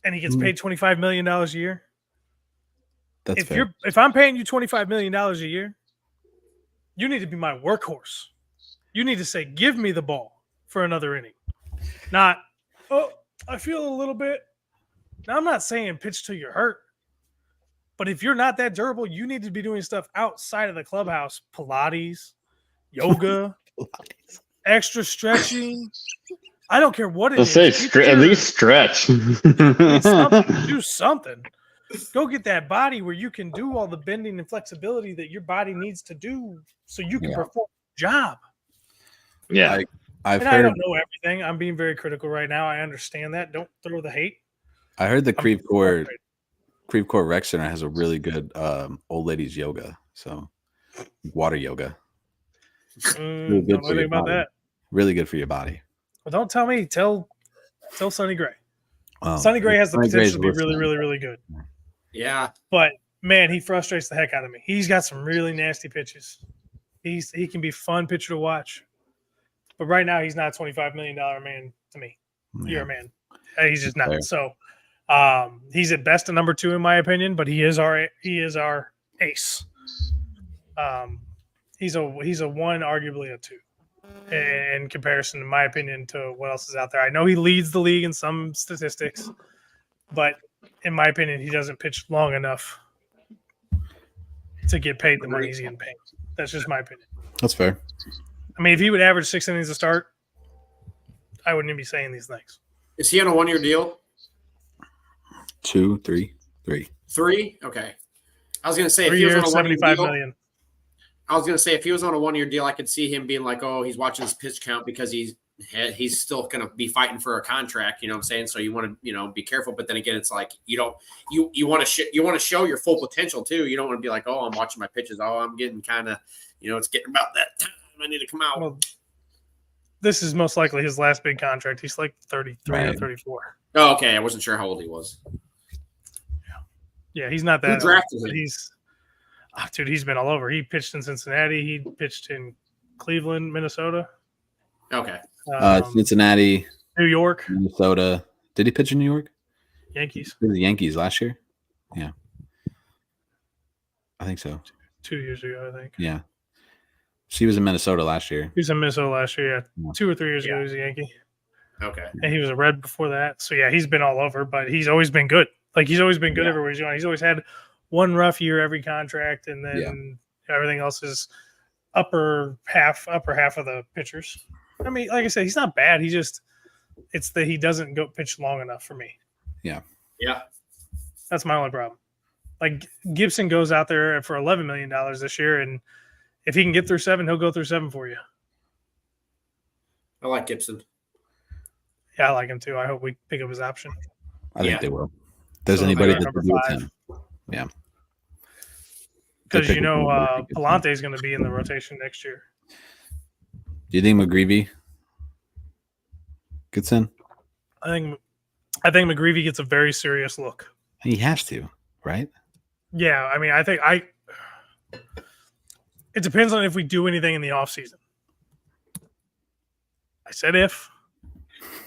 and he gets paid $25 million a year. That's fair. If I'm paying you $25 million a year, you need to be my workhorse. You need to say, give me the ball for another inning. Not, I feel a little bit. Now, I'm not saying pitch till you're hurt. But if you're not that durable, you need to be doing stuff outside of the clubhouse. Pilates, yoga, extra stretching. I don't care what it is. At least stretch. Do something. Go get that body where you can do all the bending and flexibility that your body needs to do so you can perform the job. Yeah. I don't know everything. I'm being very critical right now. I understand that. Don't throw the hate. I heard the Creve Coeur Rec Center has a really good old ladies yoga. So water yoga. Really good don't know anything about that. Really good for your body. Well, don't tell me. Tell Sonny Gray. Sonny Gray has the potential to be really, really, really good. Yeah. But, man, he frustrates the heck out of me. He's got some really nasty pitches. He can be a fun pitcher to watch. But right now, he's not a $25 million man to me. Yeah. You're a man. He's just not. Fair. So he's at best a number 2 in my opinion, but he is our ace. He's a 1, arguably a 2. In comparison, in my opinion, to what else is out there. I know he leads the league in some statistics, but in my opinion, he doesn't pitch long enough to get paid the money he's getting paid. That's just my opinion. That's fair. I mean, if he would average 6 innings a start, I wouldn't even be saying these things. Is he on a 1-year deal? 2, 3. 3? Okay. I was going to say, 3 years, $75 million. I was going to say, if he was on a 1-year deal, I could see him being like, oh, he's watching his pitch count because he's still going to be fighting for a contract. You know what I'm saying? So you want to, be careful. But then again, it's like, you want to show your full potential too. You don't want to be like, oh, I'm watching my pitches. Oh, I'm getting kind of, it's getting about that time. I need to come out. Well, this is most likely his last big contract. He's like 33 or 34. Oh, okay. I wasn't sure how old he was. Yeah, he's not that. Who drafted him? He's been all over. He pitched in Cincinnati. He pitched in Cleveland, Minnesota. Okay. Cincinnati, New York, Minnesota. Did he pitch in New York? Yankees. The Yankees last year? Yeah. I think so. 2 years ago, I think. Yeah. She was in Minnesota last year. He was in Minnesota last year, yeah. 2 or 3 years ago, he was a Yankee. Okay. And he was a Red before that. So, yeah, he's been all over, but he's always been good. Like, he's always been good everywhere he's going. He's always had one rough year every contract, and then everything else is upper half of the pitchers. I mean, like I said, he's not bad. It's that he doesn't go pitch long enough for me. Yeah. Yeah. That's my only problem. Like, Gibson goes out there for $11 million this year, and if he can get through 7, he'll go through 7 for you. I like Gibson. Yeah, I like him too. I hope we pick up his option. I think they will. If there's anybody that can do with him. Yeah. Because Palante is going to be in the rotation next year. Do you think McGreevy gets in? I think McGreevy gets a very serious look. He has to, right? Yeah, I mean, it depends on if we do anything in the offseason. I said if.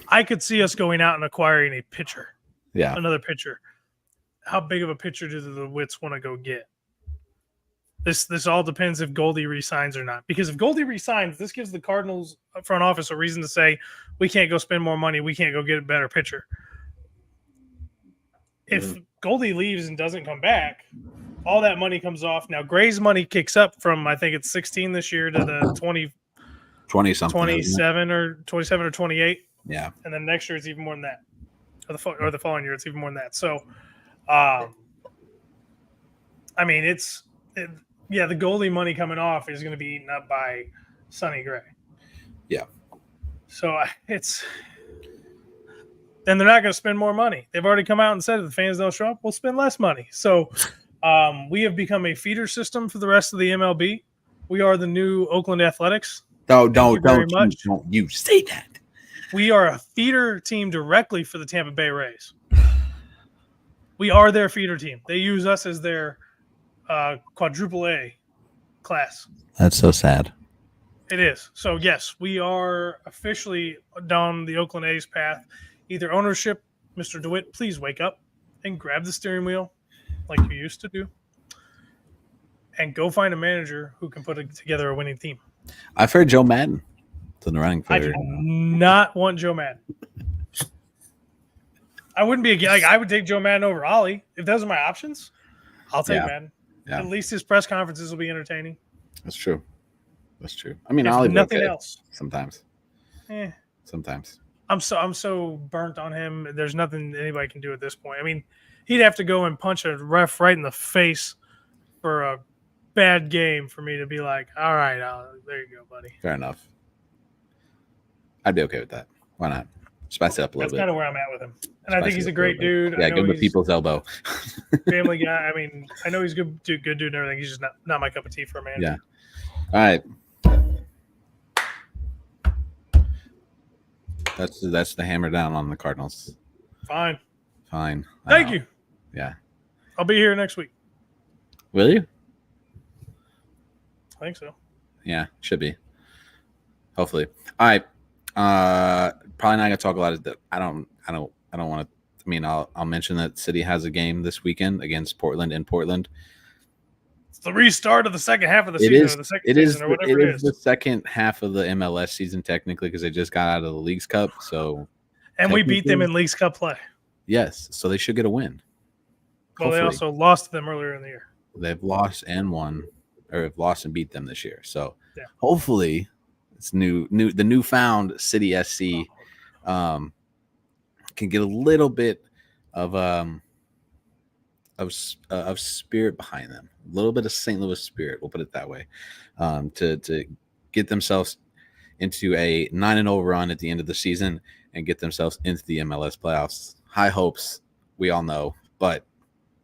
I could see us going out and acquiring a pitcher. Yeah. Another pitcher. how big of a pitcher do the Wits want to go get? This all depends if Goldie resigns or not. Because if Goldie resigns, this gives the Cardinals front office a reason to say, we can't go spend more money. We can't go get a better pitcher. If Goldie leaves and doesn't come back, all that money comes off. Now, Gray's money kicks up from, I think it's 16 this year to the 20-something. 27 or 28. Yeah. And then next year it's even more than that. Or the following year it's even more than that. So, I mean, the Goldie money coming off is going to be eaten up by Sonny Gray. Yeah. So then they're not going to spend more money. They've already come out and said if the fans don't show up, we'll spend less money. So we have become a feeder system for the rest of the MLB. We are the new Oakland Athletics. Don't you say that. We are a feeder team directly for the Tampa Bay Rays. We are their feeder team. They use us as their quadruple A class. That's so sad. It is. So, yes, we are officially down the Oakland A's path. Either ownership, Mr. DeWitt, please wake up and grab the steering wheel like you used to do and go find a manager who can put together a winning team. I've heard Joe Madden is in the running for. I do not want Joe Madden. I wouldn't be I would take Joe Madden over Ollie. If those are my options, I'll take Madden. Yeah. At least his press conferences will be entertaining. That's true. I mean, if Ollie nothing else. Sometimes. Sometimes. I'm so burnt on him. There's nothing anybody can do at this point. I mean, he'd have to go and punch a ref right in the face for a bad game for me to be like, all right, there you go, buddy. Fair enough. I'd be okay with that. Why not? Spice it up a little bit. That's kind of where I'm at with him. And I think he's a great dude. Yeah, give him a people's elbow. Family guy. I mean, I know he's good dude and everything. He's just not my cup of tea for a man. Yeah. All right. That's the hammer down on the Cardinals. Fine. Thank you. Yeah. I'll be here next week. Will you? I think so. Yeah, should be. Hopefully. All right. Probably not gonna talk a lot of that. I don't want to. I mean, I'll mention that City has a game this weekend against Portland in Portland. It's the restart of the second half of the season, or the second season, or whatever it is. The second half of the MLS season, technically, because they just got out of the Leagues Cup. So, and we beat them in Leagues Cup play. Yes, so they should get a win. Well, hopefully. They also lost to them earlier in the year. They've lost and won, or have lost and beat them this year. So, hopefully, it's the newfound City SC can get a little bit of spirit behind them, a little bit of St. Louis spirit. We'll put it that way, to get themselves into a 9-0 run at the end of the season and get themselves into the MLS playoffs. High hopes, we all know, but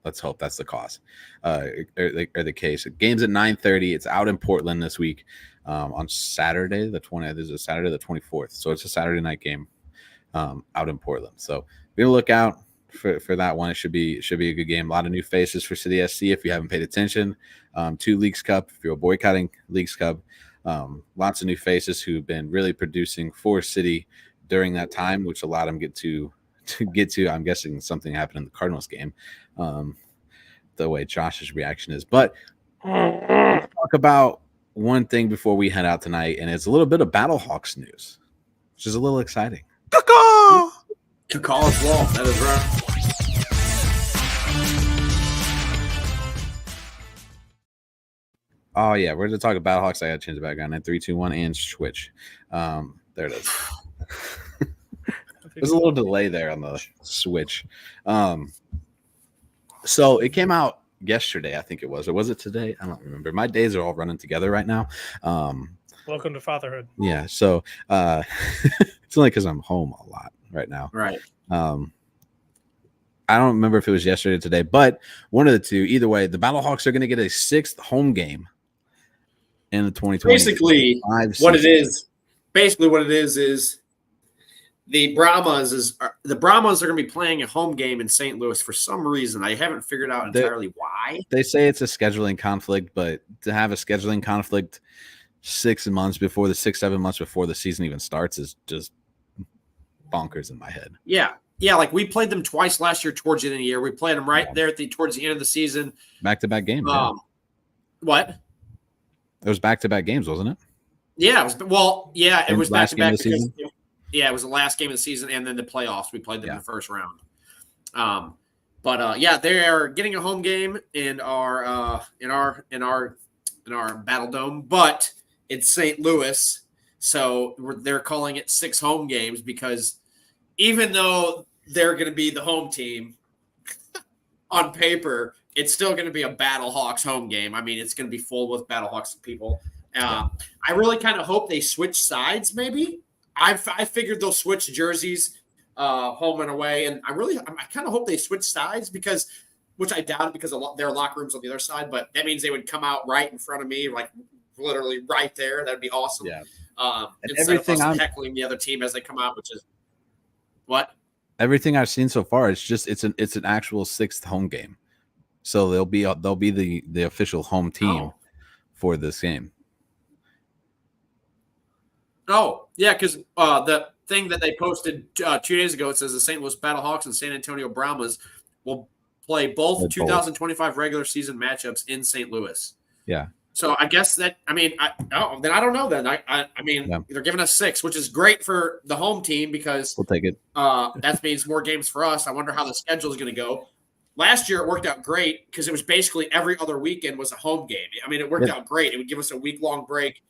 let's hope that's the cause, or the case. Game's at 9:30. It's out in Portland this week on Saturday the 20th. This is Saturday the 24th, so it's a Saturday night game out in Portland. So be on the lookout for that one. It should be a good game. A lot of new faces for City SC if you haven't paid attention. 2 Leagues Cup if you're boycotting Leagues Cup. Lots of new faces who've been really producing for City during that time, which allowed them get to. I'm guessing something happened in the Cardinals game, the way Josh's reaction is. But let's talk about one thing before we head out tonight, and it's a little bit of Battlehawks news, which is a little exciting. To call as well. That is right. Oh yeah, we're going to talk about Battlehawks. I got to change the background. 3, 2, 1, and switch. There it is. There's a little delay there on the switch. So it came out yesterday, I think it was. Or was it today? I don't remember. My days are all running together right now. Welcome to fatherhood. Yeah. So it's only because I'm home a lot right now. Right. I don't remember if it was yesterday or today, but one of the two. Either way, the Battlehawks are going to get a 6th home game in the 2020. Basically, what it is the Brahmas are going to be playing a home game in St. Louis for some reason. I haven't figured out entirely why. They say it's a scheduling conflict, but to have a scheduling conflict 7 months before the season even starts is just bonkers in my head. Yeah. Yeah, like we played them twice last year towards the end of the year. We played them right there towards the end of the season. Back-to-back games. What? It was back-to-back games, wasn't it? Yeah, it was back-to-back because it was the last game of the season and then the playoffs. We played them in the first round. They are getting a home game in our Battledome, but it's St. Louis, so they're calling it 6 home games because even though they're going to be the home team on paper, it's still going to be a Battlehawks home game. I mean, it's going to be full with Battlehawks people. I really kind of hope they switch sides. Maybe I figured they'll switch jerseys. Home and away, and I kind of hope they switch sides which I doubt because their locker rooms on the other side, but that means they would come out right in front of me, like literally right there. That'd be awesome. Yeah. Instead of us heckling the other team as they come out, which is what everything I've seen so far. It's an actual 6th home game, so they'll be the official home team for this game. Oh yeah, because the thing that they posted 2 days ago, it says the St. Louis Battlehawks and San Antonio Brahmas will play both 2025 regular season matchups in St. Louis. Yeah. So I guess that I don't know. Then I mean they're giving us 6, which is great for the home team because we'll take it. That means more games for us. I wonder how the schedule is going to go. Last year it worked out great because it was basically every other weekend was a home game. I mean, it worked out great. It would give us a week-long break.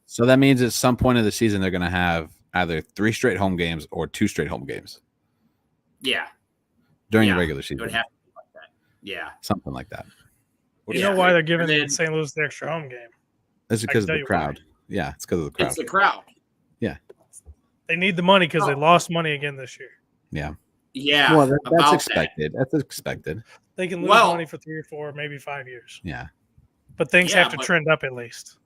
So that means at some point of the season, they're going to have either 3 straight home games or 2 straight home games. Yeah. During the regular season. It would have to be like that. Yeah. Something like that. You know why they're giving St. Louis the extra home game? It's because of the crowd. Yeah, it's because of the crowd. It's the crowd. Yeah. They need the money because they lost money again this year. Yeah. Yeah. Well, that's expected. That's expected. They can lose money for 3 or 4, maybe 5 years. Yeah. But things have to trend up at least.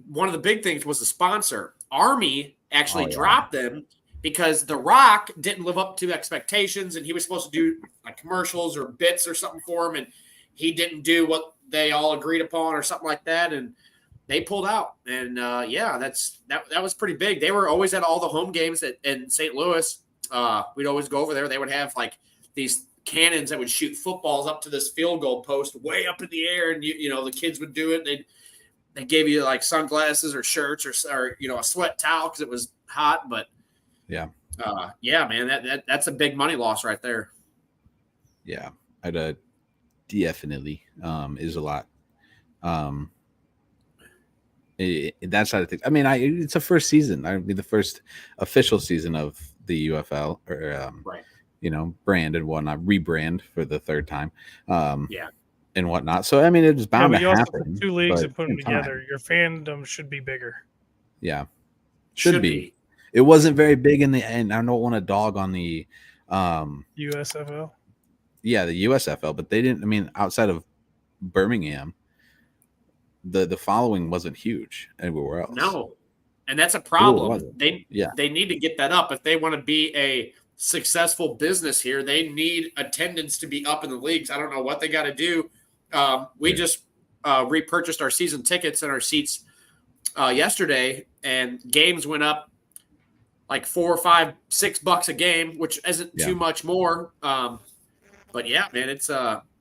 One of the big things was the sponsor. Army actually dropped them because The Rock didn't live up to expectations, and he was supposed to do like commercials or bits or something for him, and he didn't do what they all agreed upon or something like that, and they pulled out. And that was pretty big. They were always at all the home games in St. Louis. We'd always go over there. They would have like these cannons that would shoot footballs up to this field goal post way up in the air, and the kids would do it. They gave you like sunglasses or shirts or a sweat towel because it was hot. But man, that's a big money loss right there. Yeah, I'd definitely is a lot. That side of things. I mean, it's a first season. I mean, the first official season of the UFL or brand and whatnot, rebrand for the 3rd time. And whatnot. So I mean, it was bound to happen. 2 leagues and put them together. Your fandom should be bigger. Yeah, should be. It wasn't very big in the end. I don't want to dog on the USFL. Yeah, the USFL, but they didn't. I mean, outside of Birmingham, the following wasn't huge everywhere else. No, and that's a problem. They need to get that up if they want to be a successful business here. They need attendance to be up in the leagues. I don't know what they got to do. We just repurchased our season tickets and our seats yesterday, and games went up like $4, $5, $6 a game, which isn't too much more. But yeah, man, it's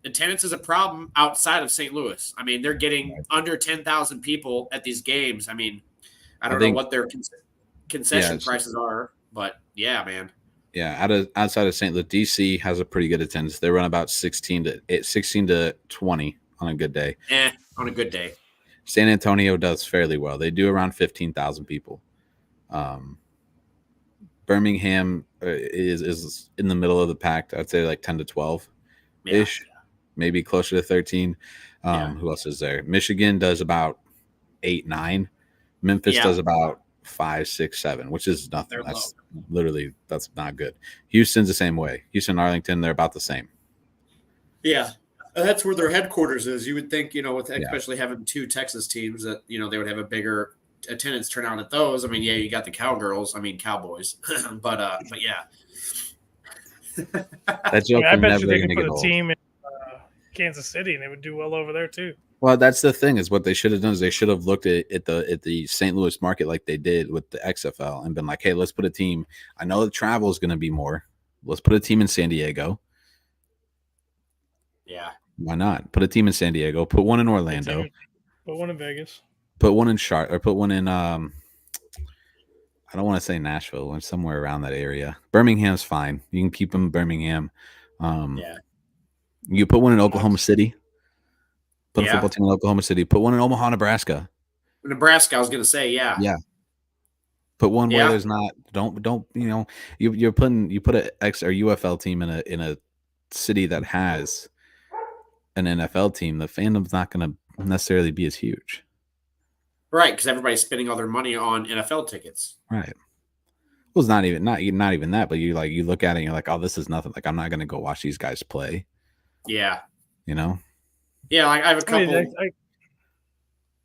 attendance is a problem outside of St. Louis. I mean, they're getting under 10,000 people at these games. I mean, I don't know what their concession prices are, but yeah, man. Yeah, outside of St. Louis, DC has a pretty good attendance. They run about 16 to 20 on a good day. On a good day. San Antonio does fairly well. They do around 15,000 people. Birmingham is in the middle of the pack. I'd say like 10 to 12 ish, maybe closer to 13. Who else is there? Michigan does about 8, 9. Memphis does about 5, 6, 7, which is nothing. That's not good. Houston's the same way. Houston, Arlington, they're about the same. Yeah. That's where their headquarters is. You would think, with especially having 2 Texas teams that, they would have a bigger attendance turnout at those. I mean, you got the Cowboys, but yeah. That joke I bet you they could put a team in Kansas City and they would do well over there too. Well, that's the thing is what they should have done is they should have looked at the St. Louis market like they did with the XFL and been like, hey, let's put a team. I know the travel is going to be more. Let's put a team in San Diego. Yeah. Why not? Put a team in San Diego. Put one in Orlando. Put one in Vegas. Put one in Charlotte. Or put one in I don't want to say Nashville. Or somewhere around that area. Birmingham's fine. You can keep them in Birmingham. Yeah. You put one in Oklahoma City. Put a Yeah. football team in Oklahoma City. Put one in Omaha, Nebraska. Nebraska, I was going to say, yeah. Yeah. Put one where Yeah. there's not. Don't you know? You put an X or UFL team in a city that has an NFL team. The fandom's not going to necessarily be as huge. Right, because everybody's spending all their money on NFL tickets. Right. Well, it's not even that, but you look at it and you're like, oh, this is nothing. Like, I'm not going to go watch these guys play. Yeah. You know. Yeah, like I have a couple.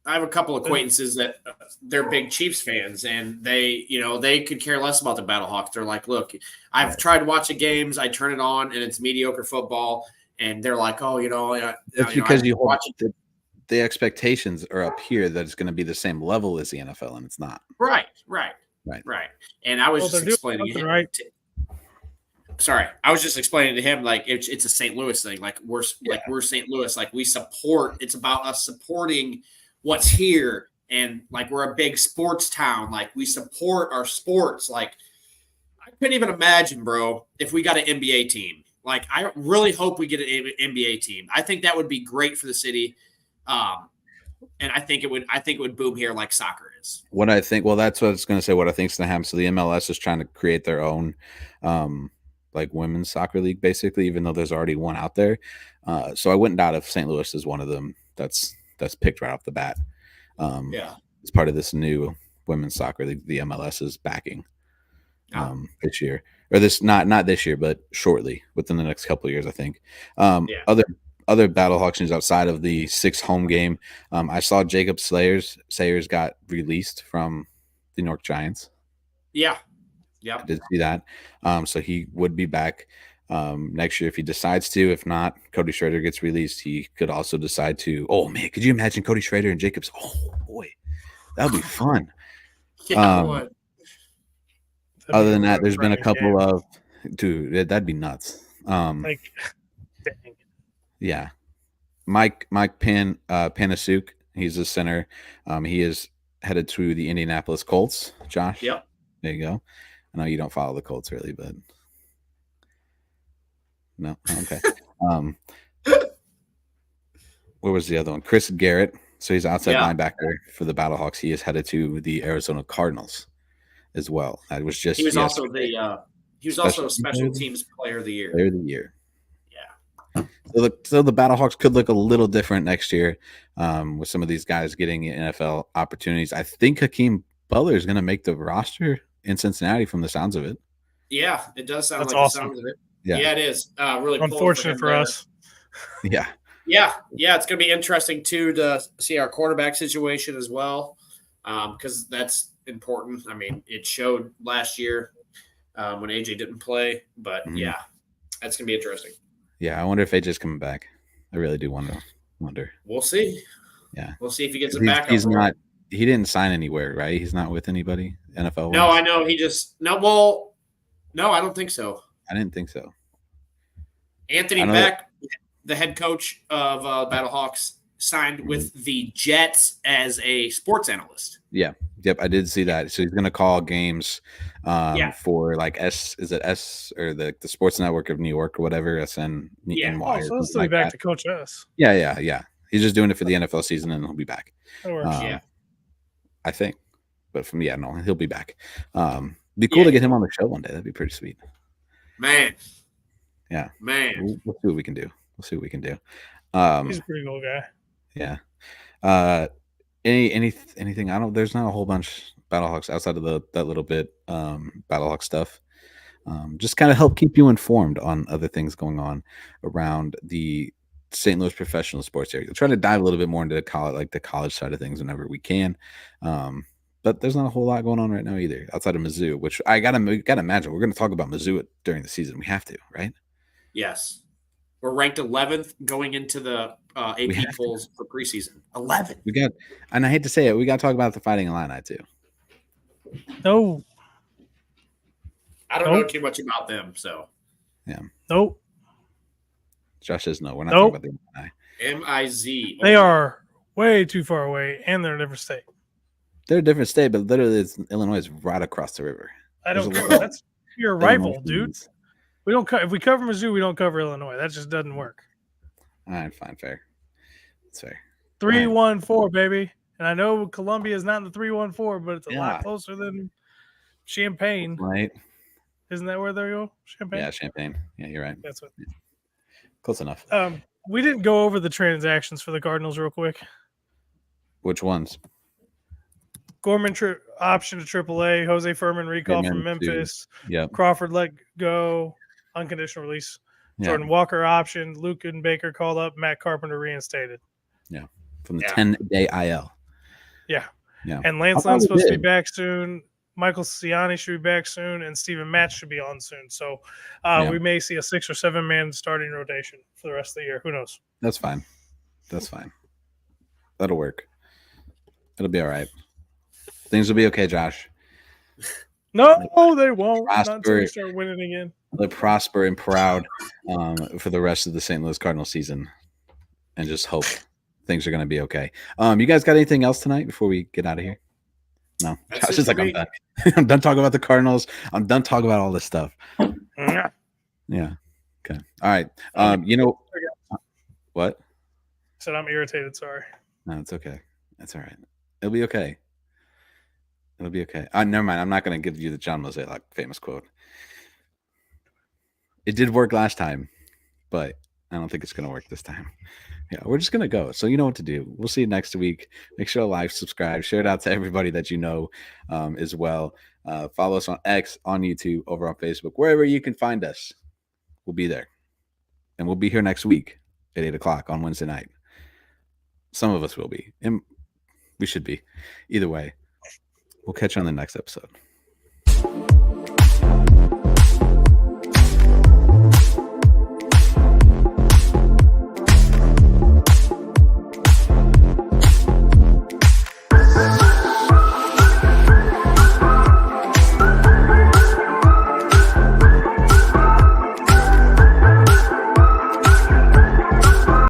I have a couple acquaintances that they're big Chiefs fans, and they could care less about the Battlehawks. They're like, look, I've tried watching games, I turn it on, and it's mediocre football, and they're like, oh, it's because you hold the expectations are up here that it's going to be the same level as the NFL, and it's not. Right. And I was just explaining to him. Sorry, I was just explaining to him like it's a St. Louis thing. Like we're St. Louis. Like we support. It's about us supporting what's here, and like we're a big sports town. Like we support our sports. Like I couldn't even imagine, bro, if we got an NBA team. Like I really hope we get an NBA team. I think that would be great for the city, and I think it would boom here like soccer is. What I think. Well, that's what I was going to say. What I think is going to happen. So the MLS is trying to create their own. Like women's soccer league, basically, even though there's already one out there. So I wouldn't doubt if St. Louis is one of them that's picked right off the bat. It's part of this new women's soccer league the MLS is backing this year. Or this not this year, but shortly, within the next couple of years, I think. Other Battlehawks news outside of the 6 home game. I saw Jacob Sayers got released from the New York Giants. Yeah. Yeah, I did see that. So he would be back next year if he decides to. If not, Cody Schrader gets released. He could also decide to. Oh man, could you imagine Cody Schrader and Jacobs? Oh boy, that would be fun. Other than that, there's been a couple of that'd be nuts. Dang. Yeah, Mike Panasuk. He's a center. He is headed to the Indianapolis Colts. Josh. Yep. There you go. I know you don't follow the Colts really, but no. Okay. Where was the other one? Chris Garrett. So he's outside linebacker for the Battlehawks. He is headed to the Arizona Cardinals as well. That was just. He was also a special teams player of the year. Player of the year. Yeah. So the Battlehawks could look a little different next year with some of these guys getting NFL opportunities. I think Hakeem Butler is going to make the roster in Cincinnati from the sounds of it. Yeah, it does sound That's like awesome. the sound of it. Yeah, it is. Really unfortunate for us. Yeah. Yeah, it's going to be interesting too to see our quarterback situation as well, because that's important. I mean, it showed last year when AJ didn't play, but yeah, that's going to be interesting. Yeah, I wonder if AJ's coming back. I really do wonder. We'll see. Yeah, we'll see if he gets it back. He's not. He didn't sign anywhere, right? He's not with anybody. NFL. No, I know. He just no. Well, no, I don't think so. I didn't think so. Anthony Beck, the head coach of Battlehawks, signed with the Jets as a sports analyst. Yeah. Yep, I did see that. So he's going to call games for like is it S or the Sports Network of New York or whatever, SN. Oh, so he'll be back to coach us. Yeah. He's just doing it for the NFL season, and he'll be back. That works. I think. But he'll be back. Be cool to get him on the show one day. That'd be pretty sweet. Man. Yeah. Man. We'll see what we can do. He's a pretty cool guy. Yeah. Anything? There's not a whole bunch Battlehawks outside of that little bit Battlehawk stuff. Just kind of help keep you informed on other things going on around the St. Louis professional sports area. We'll try to dive a little bit more into the college side of things whenever we can. But there's not a whole lot going on right now either outside of Mizzou, which I gotta imagine we're going to talk about Mizzou during the season. We have to, right? Yes. We're ranked 11th going into the AP pulls for preseason. 11. We got, and I hate to say it, we got to talk about the Fighting Illini too. No. I don't know too much about them, so. Yeah. Nope. Josh says no. We're not talking about the Illini. MIZ. They are way too far away, and they're a different state. They're a different state, but literally, Illinois is right across the river. I don't care. That's your rival, dude. We don't. If we cover Mizzou, we don't cover Illinois. That just doesn't work. All right, fine, fair. That's fair. 3-1-4, baby. And I know Columbia is not in the 3-1-4, but it's a lot closer than Champaign. Right. Isn't that where they go? Champaign? Yeah, Champaign. Yeah, you're right. That's what. Yeah. Close enough. We didn't go over the transactions for the Cardinals real quick. Which ones? Gorman option to AAA. Jose Furman recall from Memphis. Yep. Crawford let go. Unconditional release. Yeah. Jordan Walker option. Luke and Baker called up. Matt Carpenter reinstated. Yeah. From the 10-day IL. Yeah. Yeah. And Lance Lynn's supposed to be back soon. Michael Ciani should be back soon, and Steven Matz should be on soon. So we may see a 6 or 7 man starting rotation for the rest of the year. Who knows? That's fine. That's fine. That'll work. It'll be all right. Things will be okay, Josh. No, they won't. Prosper, not until we start winning again. They'll prosper and proud for the rest of the St. Louis Cardinals season, and just hope things are going to be okay. You guys got anything else tonight before we get out of here? No. Josh is like, I'm done. I'm done talking about the Cardinals. I'm done talking about all this stuff. Yeah. Okay. All right. You know what? I said I'm irritated. Sorry. No, it's okay. That's all right. It'll be okay. It'll be okay. Never mind. I'm not going to give you the John Mozeliak famous quote. It did work last time, but I don't think it's going to work this time. Yeah, we're just going to go. So you know what to do. We'll see you next week. Make sure to like, subscribe, share it out to everybody that you know as well. Follow us on X, on YouTube, over on Facebook, wherever you can find us. We'll be there. And we'll be here next week at 8 o'clock on Wednesday night. Some of us will be. And we should be. Either way, we'll catch you on the next episode.